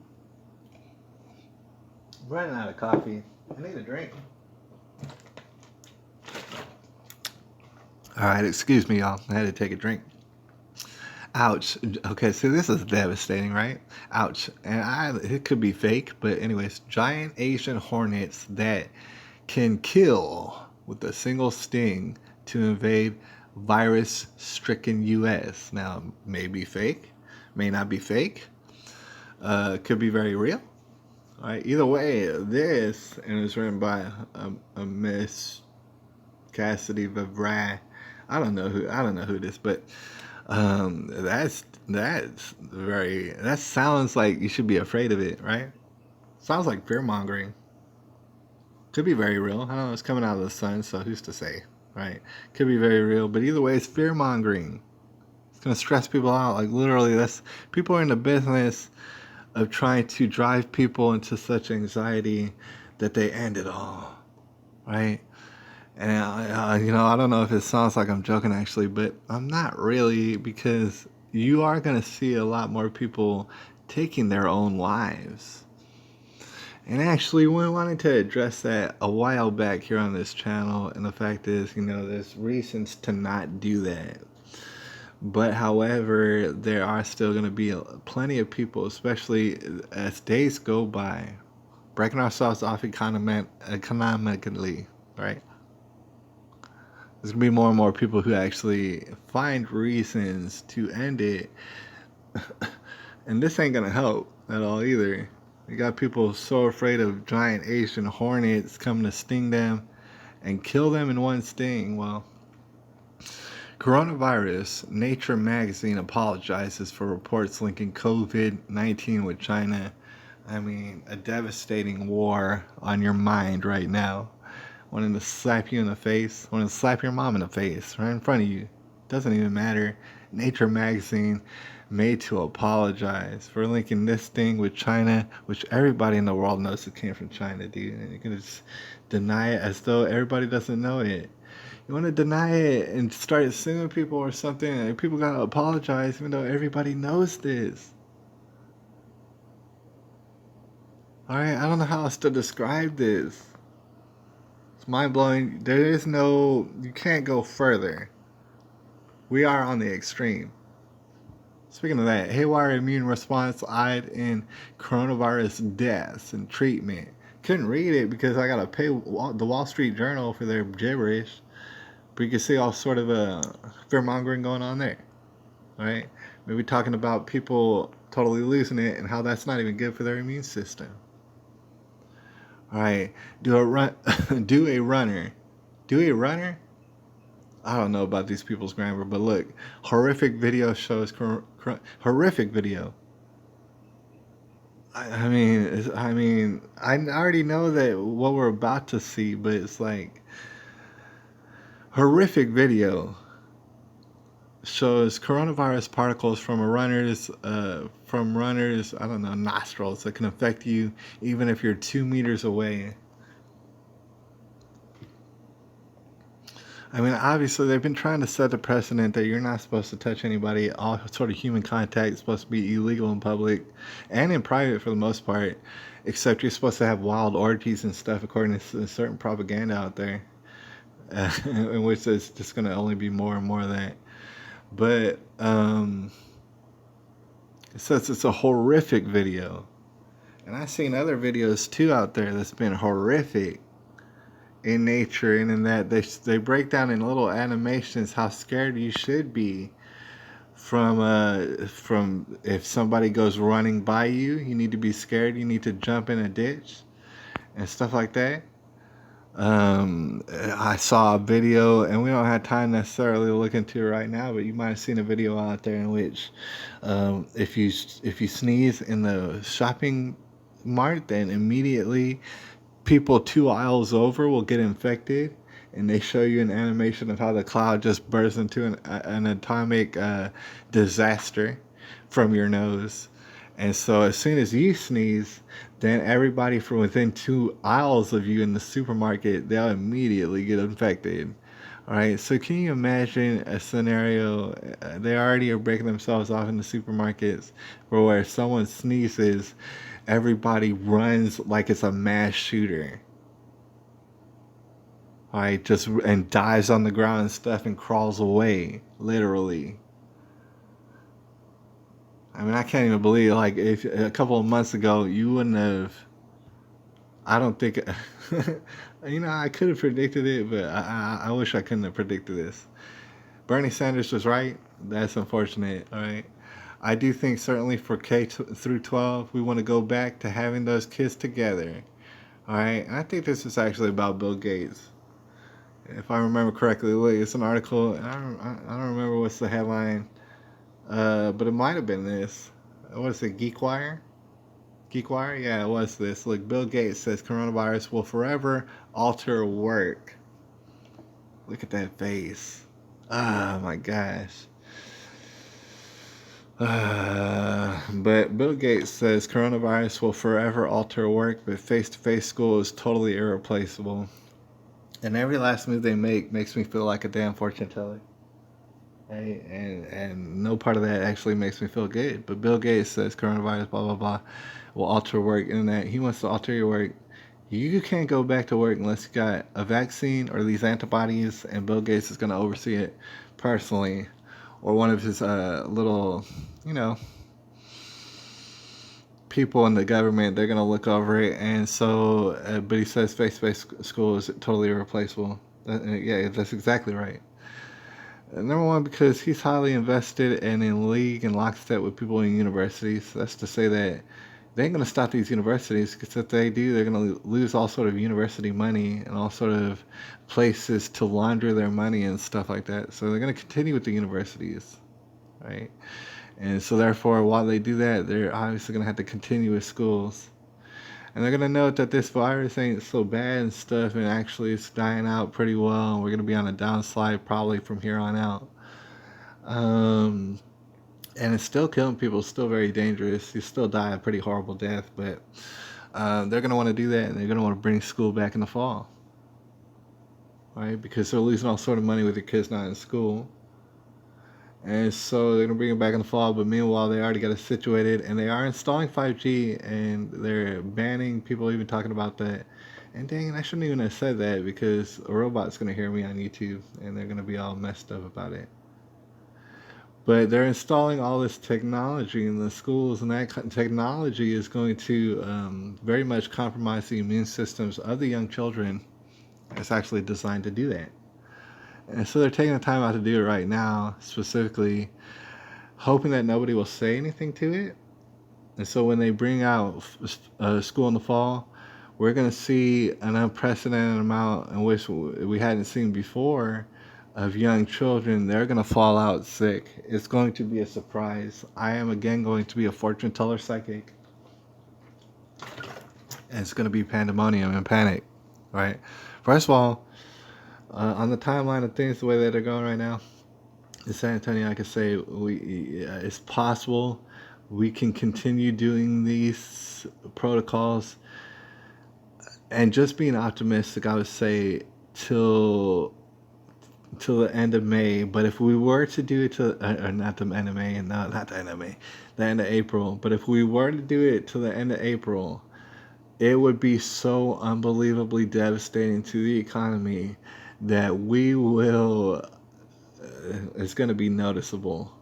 running out of coffee. I need a drink. All right, excuse me, y'all. I had to take a drink. Ouch. Okay, so this is devastating, right? Ouch. And it could be fake, but anyways, giant Asian hornets that can kill with a single sting to invade virus-stricken U.S. Now, may be fake, may not be fake, could be very real. All right. Either way, this and it was written by a Miss Cassidy Vavray. I don't know who it is, but that's very that sounds like you should be afraid of it, right? Sounds like fear mongering. Could be very real. I don't know. It's coming out of the sun, so who's to say, right? Could be very real, but either way, it's fear mongering. It's gonna stress people out. Like literally, that's people are in the business of trying to drive people into such anxiety that they end it all, right? And I don't know if it sounds like I'm joking actually, but I'm not really because you are going to see a lot more people taking their own lives. And actually, we wanted to address that a while back here on this channel, and the fact is, there's reasons to not do that. But however, there are still going to be plenty of people, especially as days go by, breaking ourselves off economically, right? There's gonna be more and more people who actually find reasons to end it, and this ain't gonna help at all either. You got people so afraid of giant Asian hornets coming to sting them and kill them in one sting. Well, coronavirus. Nature magazine apologizes for reports linking COVID-19 with China. I mean, a devastating war on your mind right now. Wanting to slap you in the face, wanting to slap your mom in the face right in front of you. Doesn't even matter. Nature magazine made to apologize for linking this thing with China, which everybody in the world knows it came from China, dude. And you're gonna just deny it as though everybody doesn't know it. You want to deny it and start suing people or something, and people gotta apologize even though everybody knows this. Alright, I don't know how else to describe this. Mind blowing. You can't go further. We are on the extreme. Speaking of that, haywire immune response eyed in coronavirus deaths and treatment. Couldn't read it because I gotta pay the Wall Street Journal for their gibberish. But you can see all sort of fear mongering going on there. Right? Maybe talking about people totally losing it and how that's not even good for their immune system. All right, do a runner. Do a runner? I don't know about these people's grammar, but look, horrific video shows horrific video. I already know that what we're about to see, but it's like horrific video shows coronavirus particles from a runner's I don't know nostrils that can affect you even if you're 2 meters away. I mean, obviously, they've been trying to set the precedent that you're not supposed to touch anybody. All sort of human contact is supposed to be illegal in public and in private for the most part, except you're supposed to have wild orgies and stuff, according to certain propaganda out there, in which there's just going to only be more and more of that. But it says it's a horrific video. And I've seen other videos too out there that's been horrific in nature and in that they break down in little animations how scared you should be from if somebody goes running by you, you need to be scared, you need to jump in a ditch and stuff like that. I saw a video, and we don't have time necessarily to look into it right now, but you might have seen a video out there in which if you sneeze in the shopping mart, then immediately people 2 aisles over will get infected, and they show you an animation of how the cloud just bursts into an atomic disaster from your nose. And so as soon as you sneeze, then everybody from within 2 aisles of you in the supermarket, they'll immediately get infected. All right, so can you imagine a scenario? They already are breaking themselves off in the supermarkets, where someone sneezes, everybody runs like it's a mass shooter. All right, just and dives on the ground and stuff and crawls away, literally. I mean, I can't even believe like if a couple of months ago you wouldn't have. I don't think. I could have predicted it, but I wish I couldn't have predicted this. Bernie Sanders was right. That's unfortunate. All right. I do think certainly for through 12, we want to go back to having those kids together. All right. And I think this is actually about Bill Gates, if I remember correctly. Look, it's an article. I don't remember what's the headline, but it might have been this. What is it? GeekWire? GeekWire? Yeah, it was this. Look, Bill Gates says coronavirus will forever alter work. Look at that face. Oh my gosh. But Bill Gates says coronavirus will forever alter work, but face-to-face school is totally irreplaceable. And every last move they make makes me feel like a damn fortune teller. Hey, and no part of that actually makes me feel good. But Bill Gates says coronavirus, blah blah blah, will alter work. Internet. He wants to alter your work. You can't go back to work unless you got a vaccine or these antibodies, and Bill Gates is going to oversee it personally, or one of his little, you know, people in the government. They're going to look over it, and so, but he says face-to-face school is totally irreplaceable. Yeah, that's exactly right. Number one, because he's highly invested and in league and lockstep with people in universities. That's to say that they ain't going to stop these universities, because if they do, they're going to lose all sort of university money and all sort of places to launder their money and stuff like that. So they're going to continue with the universities, right? And so therefore, while they do that, they're obviously going to have to continue with schools. And they're going to note that this virus ain't so bad and stuff, and actually it's dying out pretty well, and we're going to be on a downslide probably from here on out. Um, and it's still killing people. It's still very dangerous. You still die a pretty horrible death, but they're going to want to do that, and they're going to want to bring school back in the fall, right? Because they're losing all sort of money with their kids not in school. And so they're going to bring it back in the fall, but meanwhile, they already got it situated, and they are installing 5G, and they're banning people even talking about that. And dang it, I shouldn't even have said that, because a robot's going to hear me on YouTube, and they're going to be all messed up about it. But they're installing all this technology in the schools, and that technology is going to very much compromise the immune systems of the young children. It's actually designed to do that. And so they're taking the time out to do it right now, specifically hoping that nobody will say anything to it. And so when they bring out school in the fall, we're going to see an unprecedented amount in which we hadn't seen before of young children. They're going to fall out sick. It's going to be a surprise. I am again going to be a fortune teller psychic. And it's going to be pandemonium and panic, right? First of all, on the timeline of things, the way that they're going right now, in San Antonio, I could say it's possible we can continue doing these protocols and just being optimistic. I would say till till the end of May. But if we were to do it to, or not the end of May, no, not the end of May, the end of April. But if we were to do it to the end of April, it would be so unbelievably devastating to the economy that we will. It's going to be noticeable,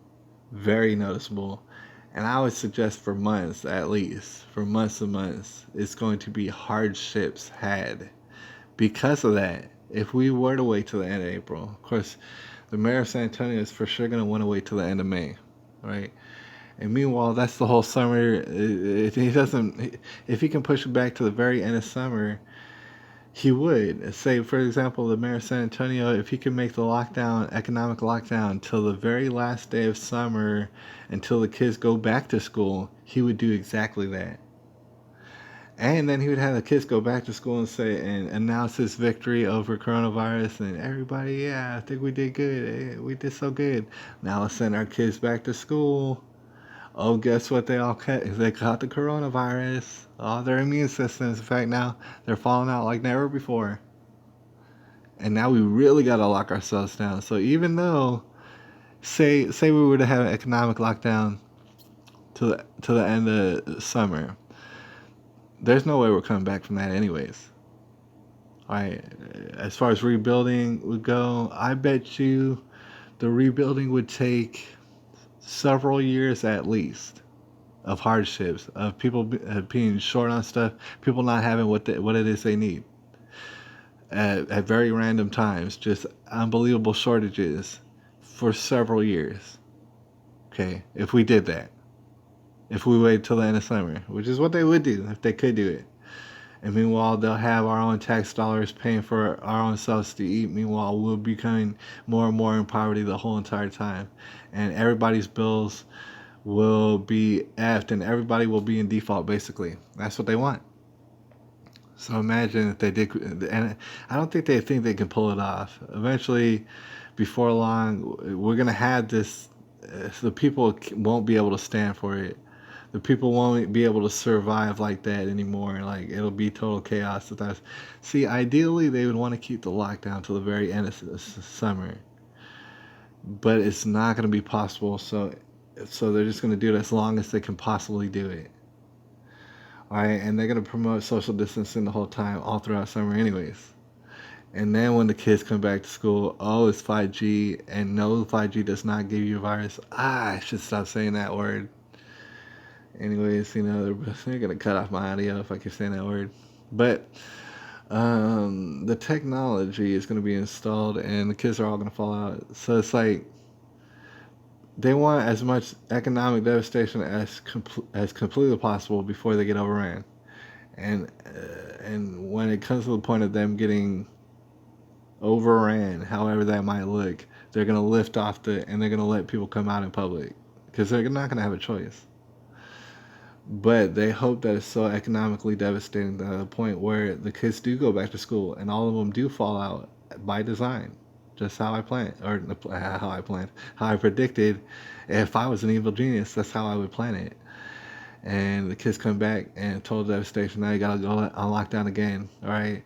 very noticeable. And I would suggest for months, at least, for months and months, it's going to be hardships had because of that. If we were to wait till the end of April, of course, the mayor of San Antonio is for sure going to want to wait till the end of May, right? And meanwhile, that's the whole summer. If he doesn't, if he can push it back to the very end of summer, he would. Say, for example, the mayor of San Antonio, if he could make the lockdown, economic lockdown, till the very last day of summer, until the kids go back to school, he would do exactly that. And then he would have the kids go back to school and say and announce his victory over coronavirus, and everybody, yeah, I think we did good. We did so good. Now let's send our kids back to school. Oh, guess what? They all caught. They caught the coronavirus. All their immune systems, in fact, now they're falling out like never before. And now we really got to lock ourselves down. So even though, say we were to have an economic lockdown to the end of summer, there's no way we're coming back from that, anyways. All right, as far as rebuilding would go, I bet you the rebuilding would take several years at least of hardships, of people being short on stuff, people not having what it is they need at very random times, just unbelievable shortages for several years. Okay, if we did that, if we waited till the end of summer, which is what they would do if they could do it. And meanwhile, they'll have our own tax dollars paying for our own selves to eat. Meanwhile, we'll be becoming more and more in poverty the whole entire time. And everybody's bills will be effed and everybody will be in default, basically. That's what they want. So imagine if they did, and I don't think they think they can pull it off. Eventually, before long, we're going to have this, the people won't be able to stand for it. The people won't be able to survive like that anymore. Like it'll be total chaos. See, ideally they would want to keep the lockdown till the very end of summer, but it's not going to be possible. So they're just going to do it as long as they can possibly do it. All right, and they're going to promote social distancing the whole time, all throughout summer, anyways. And then when the kids come back to school, oh, it's 5G, and no, 5G does not give you a virus. I should stop saying that word. Anyways, they're gonna cut off my audio if I keep saying that word. But the technology is gonna be installed, and the kids are all gonna fall out. So it's like they want as much economic devastation as completely possible before they get overran. And when it comes to the point of them getting overran, however that might look, they're gonna lift off and they're gonna let people come out in public because they're not gonna have a choice. But they hope that it's so economically devastating to the point where the kids do go back to school and all of them do fall out by design, just how I planned, or how I predicted. If I was an evil genius, that's how I would plan it. And the kids come back and total devastation. Now you gotta go on lockdown again. All right.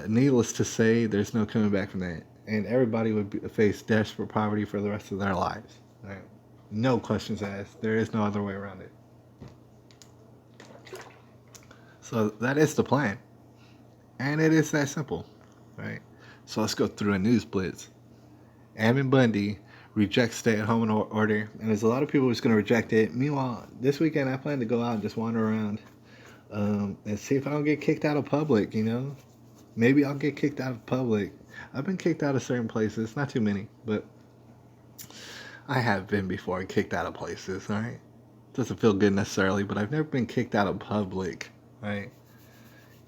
Needless to say, there's no coming back from that, and everybody would face desperate poverty for the rest of their lives. All right. No questions asked. There is no other way around it. So that is the plan. And it is that simple, right? So let's go through a news blitz. Ammon Bundy rejects stay-at-home order, and there's a lot of people who's going to reject it. Meanwhile, this weekend I plan to go out and just wander around and see if I don't get kicked out of public, Maybe I'll get kicked out of public. I've been kicked out of certain places, not too many, but I have been before kicked out of places, all right? Doesn't feel good necessarily, but I've never been kicked out of public, right?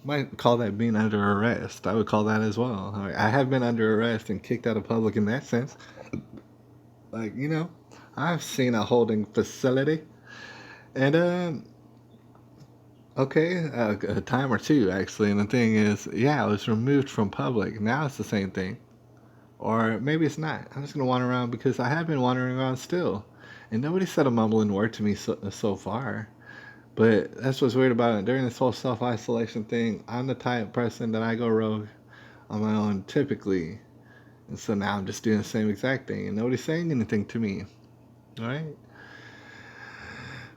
Might call that being under arrest. I would call that as well. I have been under arrest and kicked out of public in that sense. Like, I've seen a holding facility. And Okay, a time or two actually. And the thing is, yeah, it was removed from public. Now it's the same thing. Or maybe it's not. I'm just gonna wander around because I have been wandering around still, and nobody said a mumbling word to me so far. But that's what's weird about it. During this whole self isolation thing, I'm the type of person that I go rogue on my own typically, and so now I'm just doing the same exact thing, and nobody's saying anything to me. All right.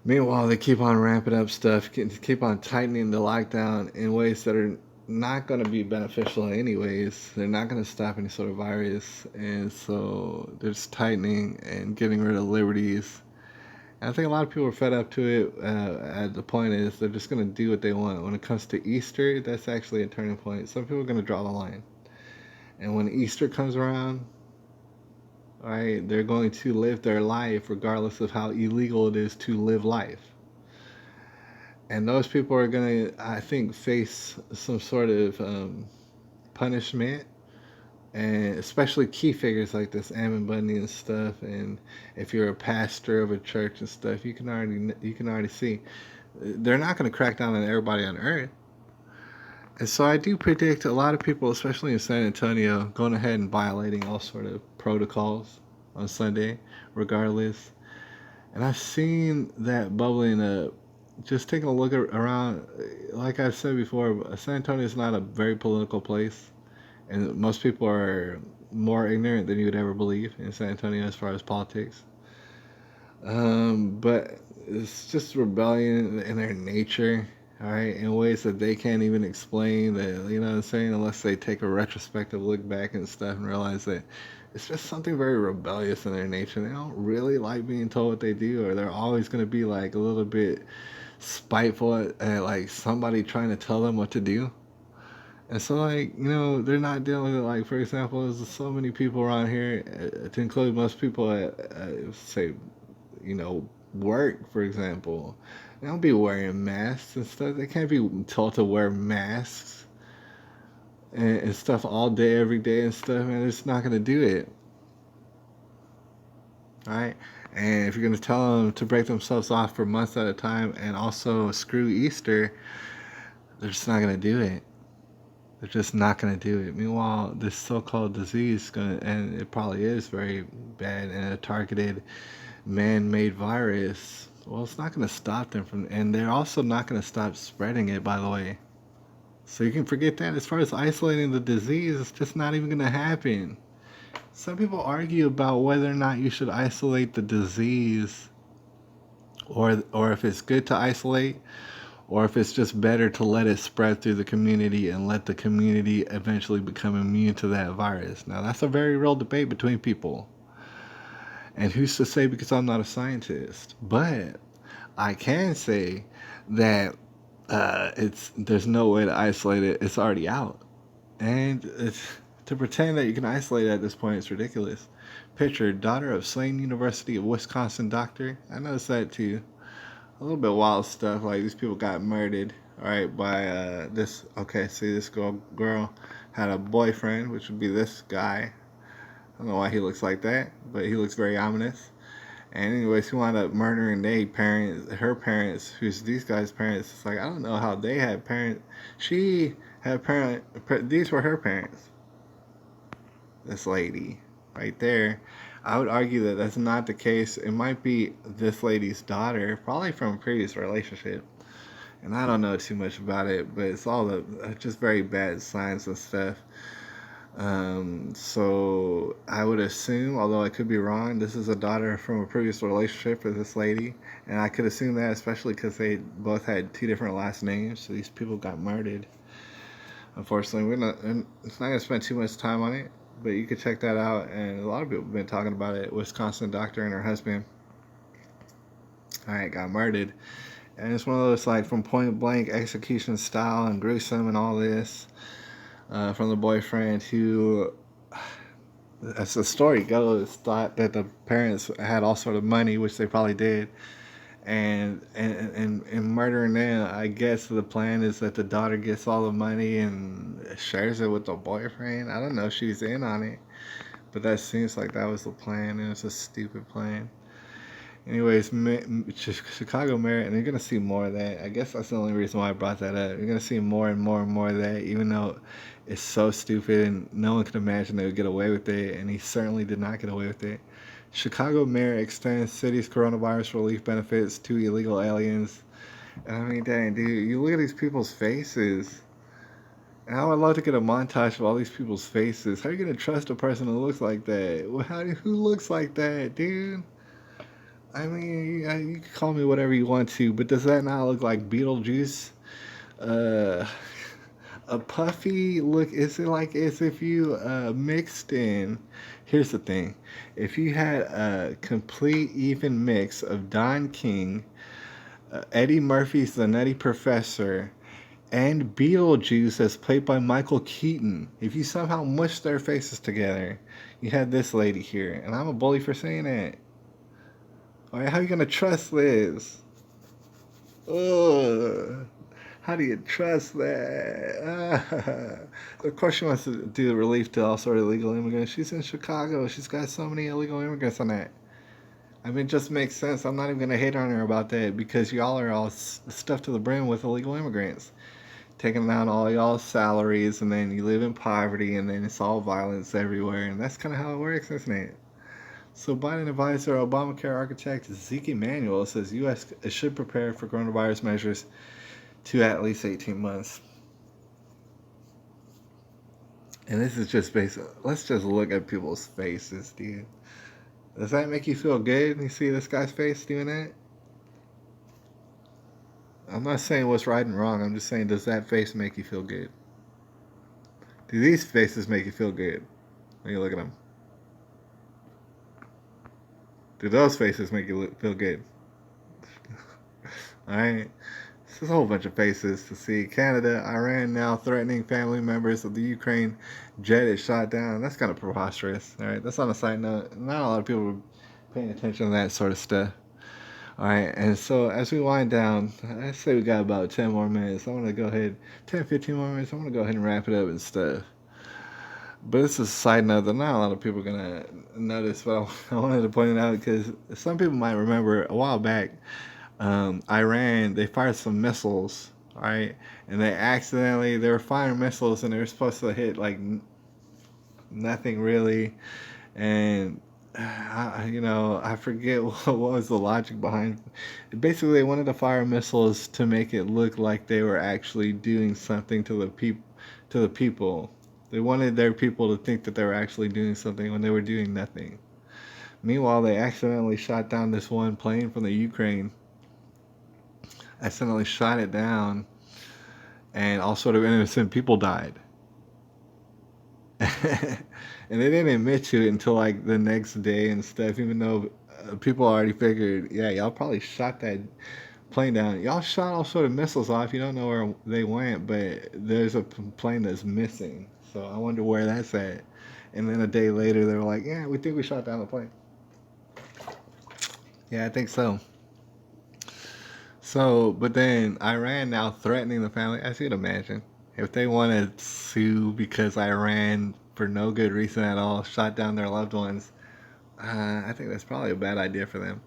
Meanwhile, they keep on ramping up stuff, keep on tightening the lockdown in ways that are not going to be beneficial anyways. They're not going to stop any sort of virus, and so they're just tightening and getting rid of liberties. And I think a lot of people are fed up to it. At the point is they're just going to do what they want. When it comes to Easter, that's actually a turning point. Some people are going to draw the line, and when Easter comes around, right, they're going to live their life regardless of how illegal it is to live life. And those people are going to, I think, face some sort of punishment, and especially key figures like this Ammon Bundy and stuff. And if you're a pastor of a church and stuff, you can already see they're not going to crack down on everybody on earth. And so I do predict a lot of people, especially in San Antonio, going ahead and violating all sort of protocols on Sunday, regardless. And I've seen that bubbling up. Just taking a look around, like I said before, San Antonio is not a very political place, and most people are more ignorant than you would ever believe in San Antonio as far as politics. But it's just rebellion in their nature, all right, in ways that they can't even explain. That you know what I'm saying, unless they take a retrospective look back and stuff and realize that it's just something very rebellious in their nature. They don't really like being told what they do, or they're always going to be like a little bit spiteful at like somebody trying to tell them what to do. And so, like, they're not dealing with it. Like, for example, there's so many people around here, to include most people at, say, work, for example. They don't be wearing masks and stuff. They can't be told to wear masks and stuff all day, every day and stuff, and it's not going to do it. All right. And if you're going to tell them to break themselves off for months at a time and also screw Easter, they're just not going to do it. They're just not going to do it. Meanwhile, this so-called disease is going to, and it probably is very bad and a targeted man-made virus. Well, it's not going to stop them from, and they're also not going to stop spreading it, by the way. So you can forget that. As far as isolating the disease, it's just not even going to happen. Some people argue about whether or not you should isolate the disease, or if it's good to isolate, or if it's just better to let it spread through the community and let the community eventually become immune to that virus. Now, that's a very real debate between people. And who's to say, because I'm not a scientist? But I can say that it's there's no way to isolate it. It's already out, and to pretend that you can isolate it at this point is ridiculous. Picture daughter of slain University of Wisconsin doctor. I noticed that too. A little bit wild stuff. Like these people got murdered. All right, by this. Okay, see this girl had a boyfriend, which would be this guy. I don't know why he looks like that, but he looks very ominous. And anyways, he wound up murdering her parents, who's these guys' parents. It's like I don't know how they had parents. She had These were her parents. This lady, right there. I would argue that that's not the case. It might be this lady's daughter, probably from a previous relationship. And I don't know too much about it, but it's all just very bad signs and stuff. So I would assume, although I could be wrong, this is a daughter from a previous relationship with this lady, and I could assume that especially because they both had two different last names. So these people got murdered. Unfortunately, it's not gonna spend too much time on it, but you could check that out. And a lot of people have been talking about it. Wisconsin doctor and her husband, all right, got murdered, and it's one of those like from point blank execution style and gruesome and all this. From the boyfriend who, as the story goes, thought that the parents had all sort of money, which they probably did, and murdering them. I guess the plan is that the daughter gets all the money and shares it with the boyfriend. I don't know if she's in on it, but that seems like that was the plan, and it's a stupid plan. Anyways, Chicago mayor, and you're gonna see more of that. I guess that's the only reason why I brought that up. You're gonna see more and more and more of that, even though it's so stupid and no one could imagine they would get away with it, and he certainly did not get away with it. Chicago mayor extends city's coronavirus relief benefits to illegal aliens. And I mean, dang, dude, you look at these people's faces. And I would love to get a montage of all these people's faces. How are you gonna trust a person who looks like that? Well, who looks like that, dude? I mean, you can call me whatever you want to, but does that not look like Beetlejuice? Uh, a puffy look. Is it like as if you mixed in? Here's the thing: if you had a complete even mix of Don King, Eddie Murphy's The Nutty Professor, and Beetlejuice as played by Michael Keaton, if you somehow mush their faces together, you had this lady here, and I'm a bully for saying that. All right, how are you gonna trust Liz? Ugh. How do you trust that? Of course, she wants to do the relief to all sort of illegal immigrants. She's in Chicago. She's got so many illegal immigrants on that. I mean, it just makes sense. I'm not even gonna hate on her about that because y'all are all stuffed to the brim with illegal immigrants, taking down all y'all's salaries, and then you live in poverty, and then it's all violence everywhere, and that's kind of how it works, isn't it? So Biden advisor, Obamacare architect Zeke Emanuel says U.S. should prepare for coronavirus measures to at least 18 months. And this is just basic. Let's just look at people's faces, dude. Does that make you feel good? You see this guy's face doing that? I'm not saying what's right and wrong. I'm just saying, does that face make you feel good? Do these faces make you feel good when you look at them? Do those faces make you feel good? All right. This is a whole bunch of faces to see. Canada, Iran now threatening family members of the Ukraine jet is shot down. That's kind of preposterous. All right. That's on a side note. Not a lot of people are paying attention to that sort of stuff. All right. And so as we wind down, I say we got about 10 more minutes. I want to go ahead, 10, 15 more minutes. I want to go ahead and wrap it up and stuff. But this is a side note that not a lot of people are going to notice, but I wanted to point it out because some people might remember a while back, Iran, they fired some missiles, right? And they were firing missiles and they were supposed to hit like nothing really. And, I forget what was the logic behind it. Basically, they wanted to fire missiles to make it look like they were actually doing something to the people. They wanted their people to think that they were actually doing something when they were doing nothing. Meanwhile, they accidentally shot down this one plane from the Ukraine. Accidentally shot it down, and all sort of innocent people died. And they didn't admit to it until like the next day and stuff, even though people already figured, yeah, y'all probably shot that plane down. Y'all shot all sort of missiles off. You don't know where they went, but there's a plane that's missing. So I wonder where that's at. And then a day later, they were like, yeah, we think we shot down the plane. Yeah, I think so. So, but then Iran now threatening the family. As you'd imagine, if they want to sue because Iran, for no good reason at all, shot down their loved ones, I think that's probably a bad idea for them.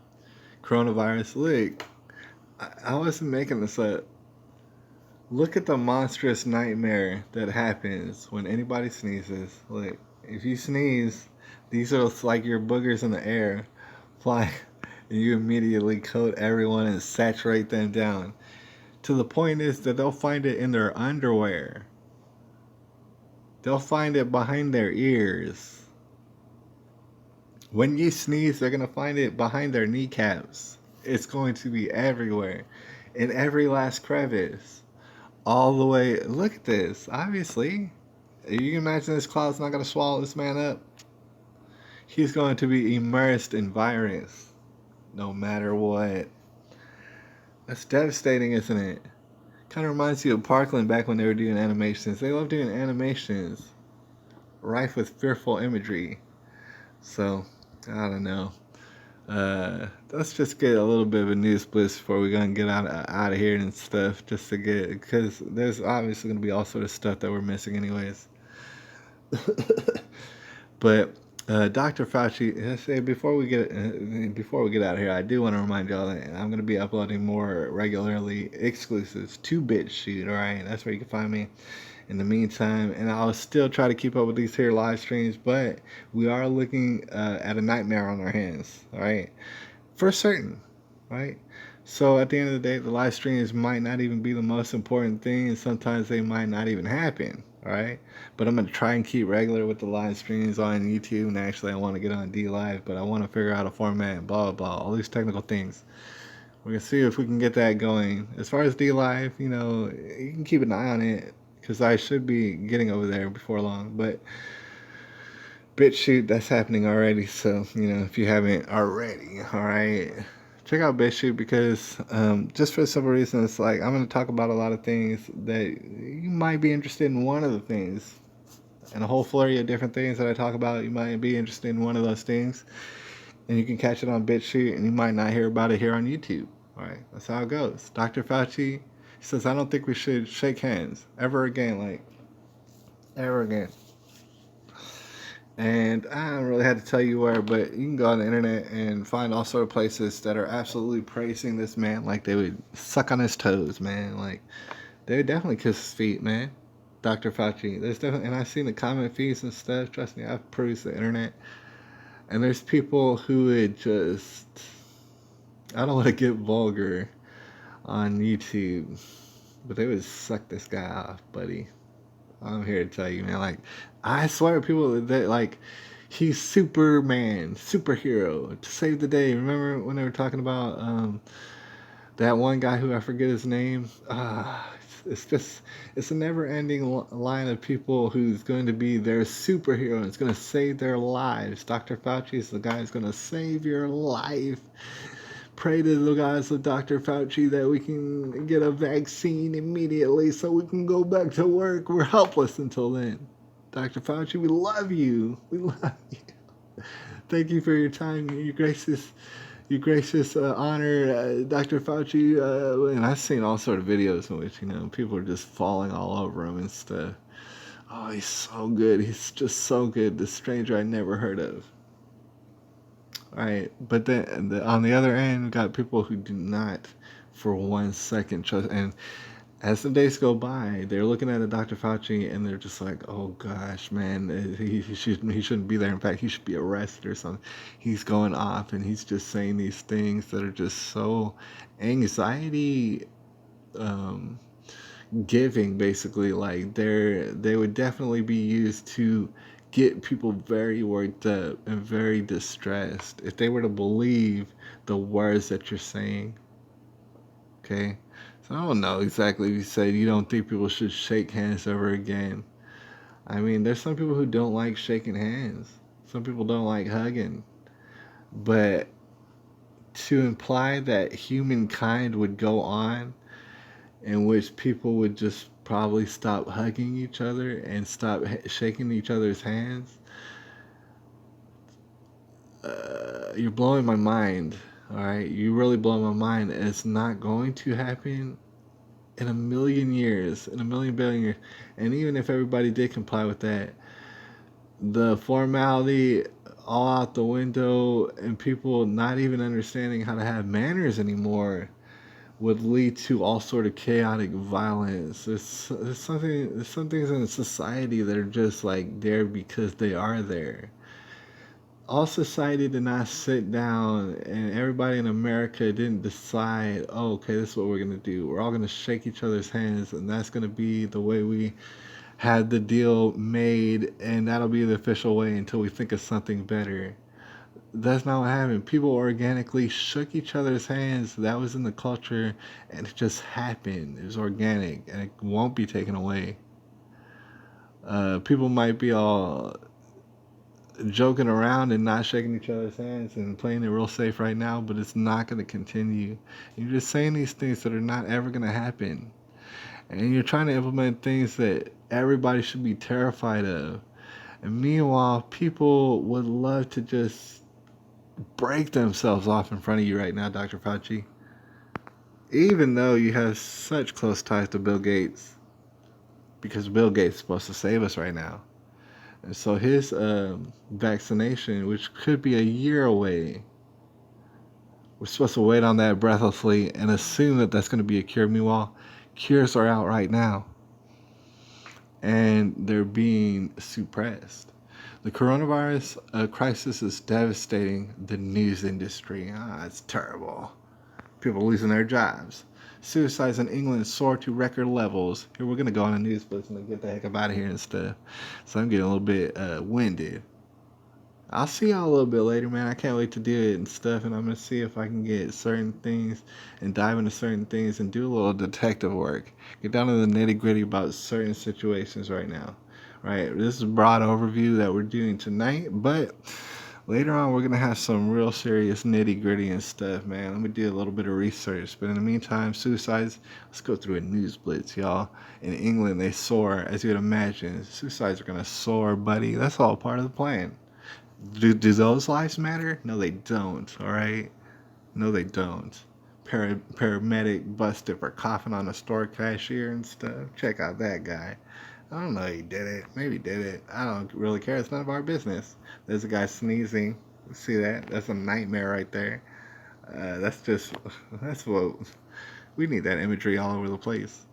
Coronavirus. Look, I wasn't making this up. Look at the monstrous nightmare that happens when anybody sneezes. Look, if you sneeze, these are like your boogers in the air fly, and you immediately coat everyone and saturate them down. To the point is that they'll find it in their underwear. They'll find it behind their ears. When you sneeze, they're going to find it behind their kneecaps. It's going to be everywhere, in every last crevice. All the way. Look at this. Obviously, you can imagine this cloud's not going to swallow this man up. He's going to be immersed in virus, no matter what. That's devastating, isn't it? Kind of reminds you of Parkland back when they were doing animations. They love doing animations, rife with fearful imagery. So, I don't know. Let's just get a little bit of a news blitz before we gonna get out of here and stuff. Just to get, because there's obviously gonna be all sort of stuff that we're missing anyways. But Dr. Fauci, before we get out of here, I do want to remind y'all that I'm going to be uploading more regularly exclusives to BitChute. All right, that's where you can find me. In the meantime, and I'll still try to keep up with these here live streams, but we are looking at a nightmare on our hands. All right, for certain, right? So at the end of the day, the live streams might not even be the most important thing, and sometimes they might not even happen. All right, but I'm gonna try and keep regular with the live streams on YouTube. And actually, I want to get on D Live, but I want to figure out a format and blah blah blah, all these technical things. We're gonna see if we can get that going. As far as D Live, you can keep an eye on it because I should be getting over there before long. But BitChute, that's happening already. So, if you haven't already, all right, check out BitChute because just for the simple reason, it's like I'm going to talk about a lot of things that you might be interested in. One of the things, and a whole flurry of different things that I talk about, you might be interested in one of those things, and you can catch it on BitChute, and you might not hear about it here on YouTube. All right, that's how it goes. Dr. Fauci says, I don't think we should shake hands ever again, like ever again. And I don't really have to tell you where, but you can go on the internet and find all sort of places that are absolutely praising this man like they would suck on his toes, man. Like they would definitely kiss his feet, man. Dr. Fauci. There's definitely, and I've seen the comment feeds and stuff. Trust me, I've perused the internet, and there's people who would just, I don't want to get vulgar on YouTube, but they would suck this guy off, buddy. I'm here to tell you, man. Like, I swear, people that like, he's Superman, superhero to save the day. Remember when they were talking about that one guy who I forget his name? It's a never-ending line of people who's going to be their superhero and it's going to save their lives. Dr. Fauci is the guy who's going to save your life. Pray to the guys of Dr. Fauci that we can get a vaccine immediately so we can go back to work. We're helpless until then. Dr. Fauci, we love you. We love you. Thank you for your time, your gracious honor, Dr. Fauci. And I've seen all sort of videos in which people are just falling all over him and stuff. Oh, he's so good. He's just so good. This stranger I never heard of. Right, but then on the other end, we got people who do not, for 1 second, trust. And as the days go by, they're looking at a Dr. Fauci, and they're just like, "Oh gosh, man, he shouldn't be there. In fact, he should be arrested or something." He's going off, and he's just saying these things that are just so anxiety um, giving. Basically, like they would definitely be used to get people very worked up and very distressed if they were to believe the words that you're saying. Okay, so I don't know exactly. You said you don't think people should shake hands ever again. I mean, there's some people who don't like shaking hands. Some people don't like hugging. But to imply that humankind would go on in which people would just probably stop hugging each other and stop shaking each other's hands, you're blowing my mind. All right, you really blow my mind. It's not going to happen in a million years, in a million billion years. And even if everybody did comply with that, the formality all out the window and people not even understanding how to have manners anymore would lead to all sort of chaotic violence. There's some things in society that are just like there because they are there. All society did not sit down and everybody in America didn't decide, oh, okay, this is what we're going to do. We're all going to shake each other's hands and that's going to be the way we had the deal made and that'll be the official way until we think of something better. That's not what happened. People organically shook each other's hands. That was in the culture and it just happened. It was organic and it won't be taken away. People might be all joking around and not shaking each other's hands and playing it real safe right now, but it's not going to continue. You're just saying these things that are not ever going to happen. And you're trying to implement things that everybody should be terrified of. And meanwhile, people would love to just break themselves off in front of you right now, Dr. Fauci. Even though you have such close ties to Bill Gates, because Bill Gates is supposed to save us right now. And so his vaccination, which could be a year away, we're supposed to wait on that breathlessly and assume that that's going to be a cure. Meanwhile, cures are out right now and they're being suppressed. The coronavirus crisis is devastating the news industry. It's terrible. People losing their jobs. Suicides in England soar to record levels. Here, we're going to go on a news blitz and get the heck up out of here and stuff. So I'm getting a little bit winded. I'll see y'all a little bit later, man. I can't wait to do it and stuff, and I'm gonna see if I can get certain things and dive into certain things and do a little detective work. Get down to the nitty gritty about certain situations right now. Right, this is a broad overview that we're doing tonight, but later on we're gonna have some real serious nitty gritty and stuff, man. Let me do a little bit of research. But in the meantime, suicides. Let's go through a news blitz, y'all. In England, they soar, as you'd imagine. Suicides are gonna soar, buddy. That's all part of the plan. Do those lives matter? No, they don't. All right. No, they don't. Paramedic busted for coughing on a store cashier and stuff. Check out that guy. I don't know he did it. Maybe he did it. I don't really care. It's none of our business. There's a guy sneezing. See that? That's a nightmare right there. That's just, that's what, we need that imagery all over the place.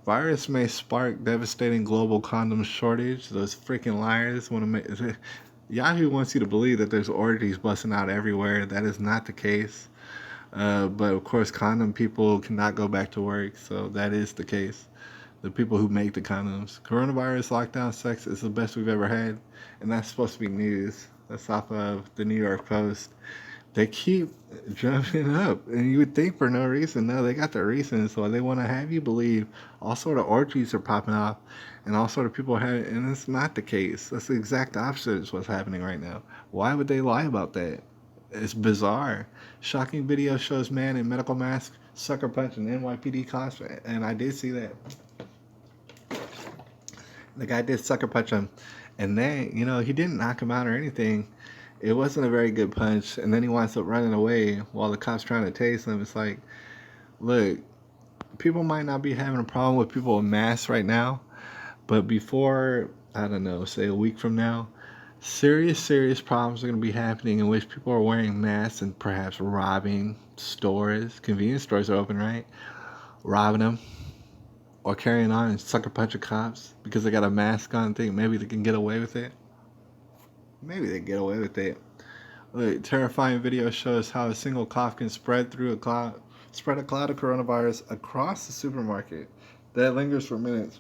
Virus may spark devastating global condom shortage. Those freaking liars want to make. Yahoo wants you to believe that there's orgies busting out everywhere. That is not the case. But of course, condom people cannot go back to work, so that is the case. The people who make the condoms. Coronavirus lockdown sex is the best we've ever had, and that's supposed to be news. That's off of the New York Post. They keep jumping up, and you would think for no reason. No, they got their reasons. So they want to have you believe all sort of orgies are popping off, and all sort of people have, and it's not the case. That's the exact opposite of what's happening right now. Why would they lie about that? It's bizarre. Shocking video shows man in medical mask sucker punch an NYPD cops, and I did see that. The guy did sucker punch him, and then he didn't knock him out or anything. It wasn't a very good punch, and then he winds up running away while the cops trying to tase him. It's like, look, people might not be having a problem with people with masks right now, but before, I don't know, say a week from now, serious problems are going to be happening in which people are wearing masks and perhaps robbing stores. Convenience stores are open, right? Robbing them or carrying on and sucker punching cops because they got a mask on and think maybe they can get away with it. Maybe they get away with it. Look, terrifying video shows how a single cough can spread a cloud of coronavirus across the supermarket that lingers for minutes.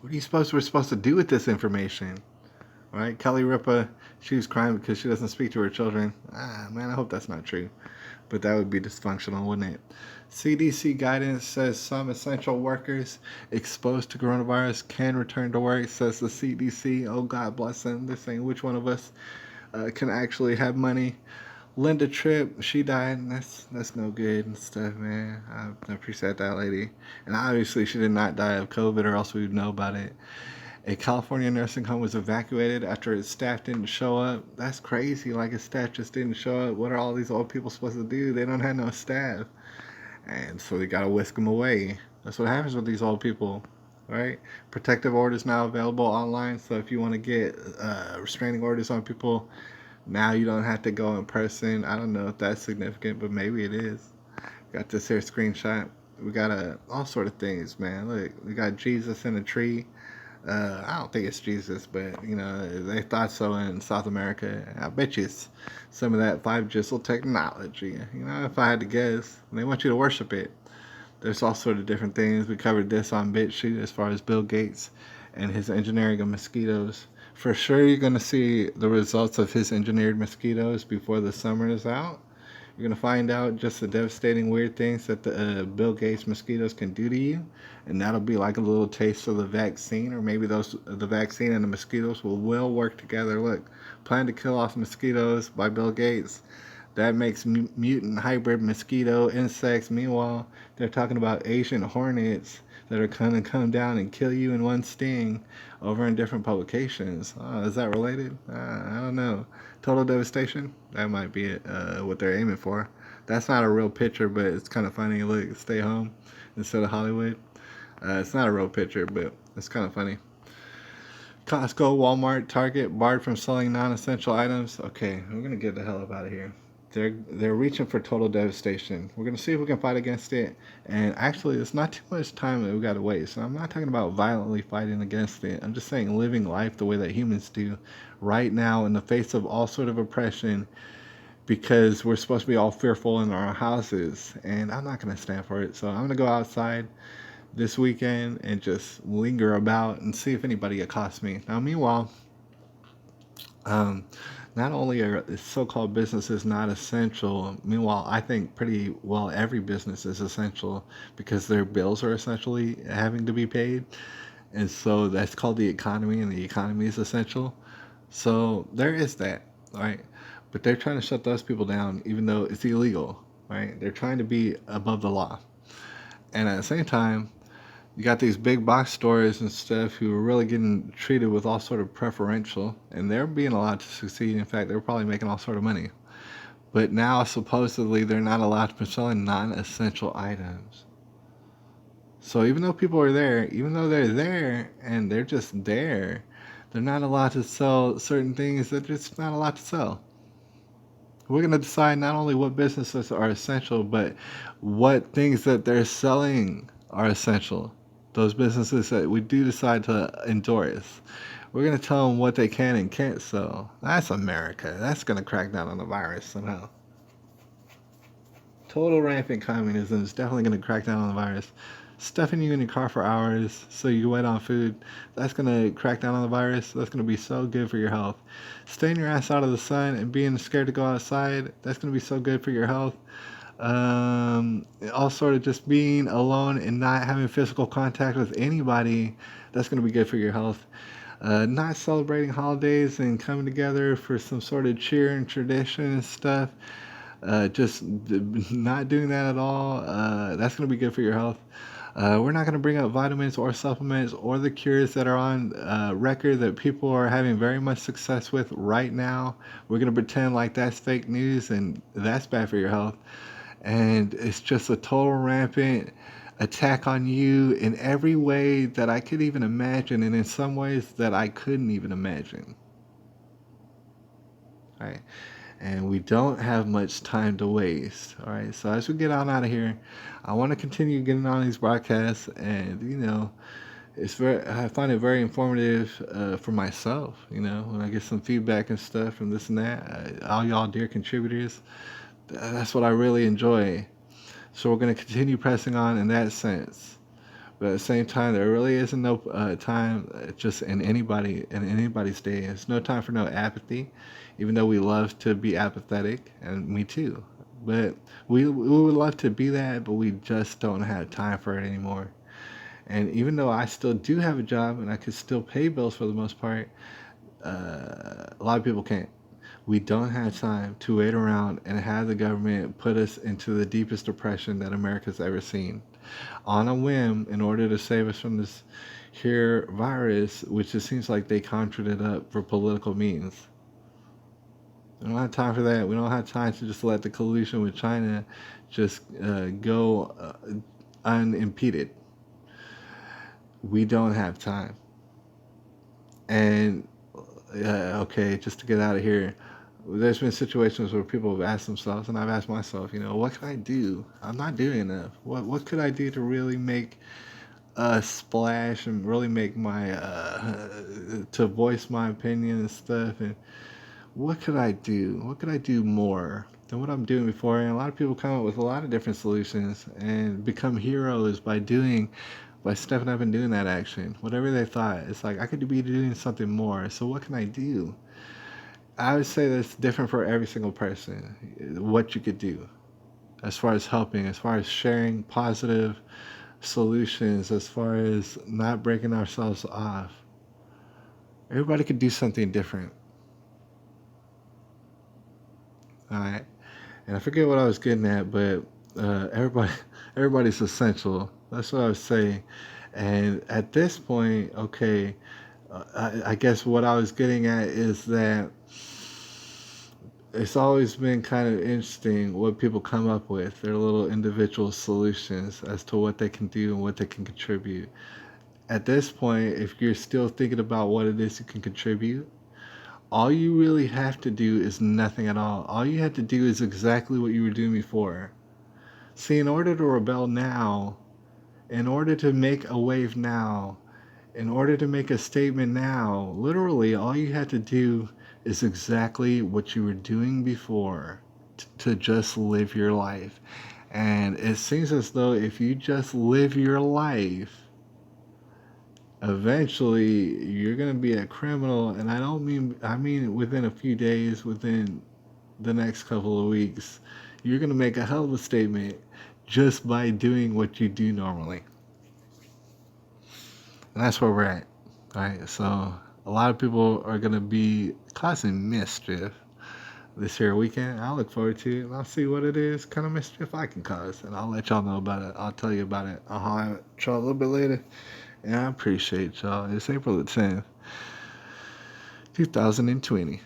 What are we're supposed to do with this information? Right? Kelly Ripa, she was crying because she doesn't speak to her children. Man, I hope that's not true. But that would be dysfunctional, wouldn't it? CDC guidance says some essential workers exposed to coronavirus can return to work, says the CDC. Oh, God bless them. They're saying which one of us can actually have money. Linda Tripp, she died, and that's no good and stuff, man. I appreciate that lady. And obviously, she did not die of COVID, or else we would know about it. A California nursing home was evacuated after its staff didn't show up. That's crazy. Like, its staff just didn't show up. What are all these old people supposed to do? They don't have no staff. And so they got to whisk them away. That's what happens with these old people, right? Protective orders now available online. So if you want to get restraining orders on people, now you don't have to go in person. I don't know if that's significant, but maybe it is. Got this here screenshot. We got all sort of things, man. Look, we got Jesus in a tree. I don't think it's Jesus, but they thought so in South America. I bet you it's some of that 5-gisel technology. If I had to guess, they want you to worship it. There's all sort of different things. We covered this on BitChute as far as Bill Gates and his engineering of mosquitoes. For sure, you're going to see the results of his engineered mosquitoes before the summer is out. You're going to find out just the devastating weird things that the Bill Gates mosquitoes can do to you. And that'll be like a little taste of the vaccine, or maybe the vaccine and the mosquitoes will work together. Look, Plan to Kill Off Mosquitoes by Bill Gates. That makes mutant hybrid mosquito insects. Meanwhile, they're talking about Asian hornets that are going to come down and kill you in one sting over in different publications. Is that related? I don't know. Total devastation? That might be it, what they're aiming for. That's not a real picture, but it's kind of funny. Look, stay home instead of Hollywood. It's not a real picture, but it's kind of funny. Costco, Walmart, Target barred from selling non-essential items. Okay, we're gonna get the hell up out of here. They're reaching for total devastation. We're gonna see if we can fight against it. And actually, it's not too much time that we gotta waste. And I'm not talking about violently fighting against it. I'm just saying living life the way that humans do, right now in the face of all sort of oppression, because we're supposed to be all fearful in our houses. And I'm not gonna stand for it. So I'm gonna go outside this weekend and just linger about and see if anybody accosts me. Now, meanwhile, um, not only are so-called businesses not essential, meanwhile, I think pretty well every business is essential because their bills are essentially having to be paid. And so that's called the economy, and the economy is essential. So there is that, right? But they're trying to shut those people down, even though it's illegal, right? They're trying to be above the law. And at the same time, you got these big box stores and stuff who are really getting treated with all sort of preferential, and they're being allowed to succeed. In fact, they're probably making all sort of money. But now supposedly they're not allowed to be selling non-essential items. So even though people are there, even though they're there and they're just there, they're not allowed to sell certain things that they're just not allowed to sell. We're going to decide not only what businesses are essential, but what things that they're selling are essential. Those businesses that we do decide to endorse. We're going to tell them what they can and can't sell. That's America. That's going to crack down on the virus somehow. Total rampant communism is definitely going to crack down on the virus. Stuffing you in your car for hours so you wait on food, that's going to crack down on the virus. That's going to be so good for your health. Staying your ass out of the sun and being scared to go outside, that's going to be so good for your health. All sort of just being alone and not having physical contact with anybody, that's going to be good for your health. Not celebrating holidays and coming together for some sort of cheer and tradition and stuff, just not doing that at all, that's going to be good for your health. We're not going to bring up vitamins or supplements or the cures that are on record that people are having very much success with right now. We're going to pretend like that's fake news and that's bad for your health. And it's just a total rampant attack on you in every way that I could even imagine, and in some ways that I couldn't even imagine. Right? And we don't have much time to waste. All right. So as we get on out of here, I want to continue getting on these broadcasts, and it's very. I find it very informative for myself. When I get some feedback and stuff from this and that, all y'all dear contributors, that's what I really enjoy. So we're going to continue pressing on in that sense. But at the same time, there really isn't no time just in anybody's day. It's no time for no apathy, even though we love to be apathetic, and me too. But we would love to be that, but we just don't have time for it anymore. And even though I still do have a job and I could still pay bills for the most part, a lot of people can't. We don't have time to wait around and have the government put us into the deepest depression that America's ever seen on a whim in order to save us from this here virus, which it seems like they conjured it up for political means. We don't have time for that. We don't have time to just let the collusion with China just go unimpeded. We don't have time. And okay, just to get out of here, there's been situations where people have asked themselves, and I've asked myself, what can I do? I'm not doing enough. What could I do to really make a splash and really make my to voice my opinion and stuff? And what could I do? What could I do more than what I'm doing before? And a lot of people come up with a lot of different solutions and become heroes by stepping up and doing that action. Whatever they thought, it's like I could be doing something more. So what can I do? I would say that's different for every single person. What you could do as far as helping, as far as sharing positive solutions, as far as not breaking ourselves off. Everybody could do something different. All right. And I forget what I was getting at, but everybody's essential. That's what I was saying. And at this point, okay, I guess what I was getting at is that it's always been kind of interesting what people come up with, their little individual solutions as to what they can do and what they can contribute. At this point, if you're still thinking about what it is you can contribute, all you really have to do is nothing at all. All you have to do is exactly what you were doing before. See, in order to rebel now, in order to make a wave now, in order to make a statement now, literally all you have to do is exactly what you were doing before to just live your life. And it seems as though if you just live your life, eventually you're going to be a criminal. And I mean within a few days, within the next couple of weeks, you're going to make a hell of a statement just by doing what you do normally. And that's where we're at. All right, so a lot of people are going to be causing mischief this here weekend. I look forward to it, and I'll see what it is, kind of mischief I can cause, and I'll let y'all know about it. I'll tell you about it. I'll holler at y'all a little bit later, and I appreciate y'all. It's April the 10th, 2020.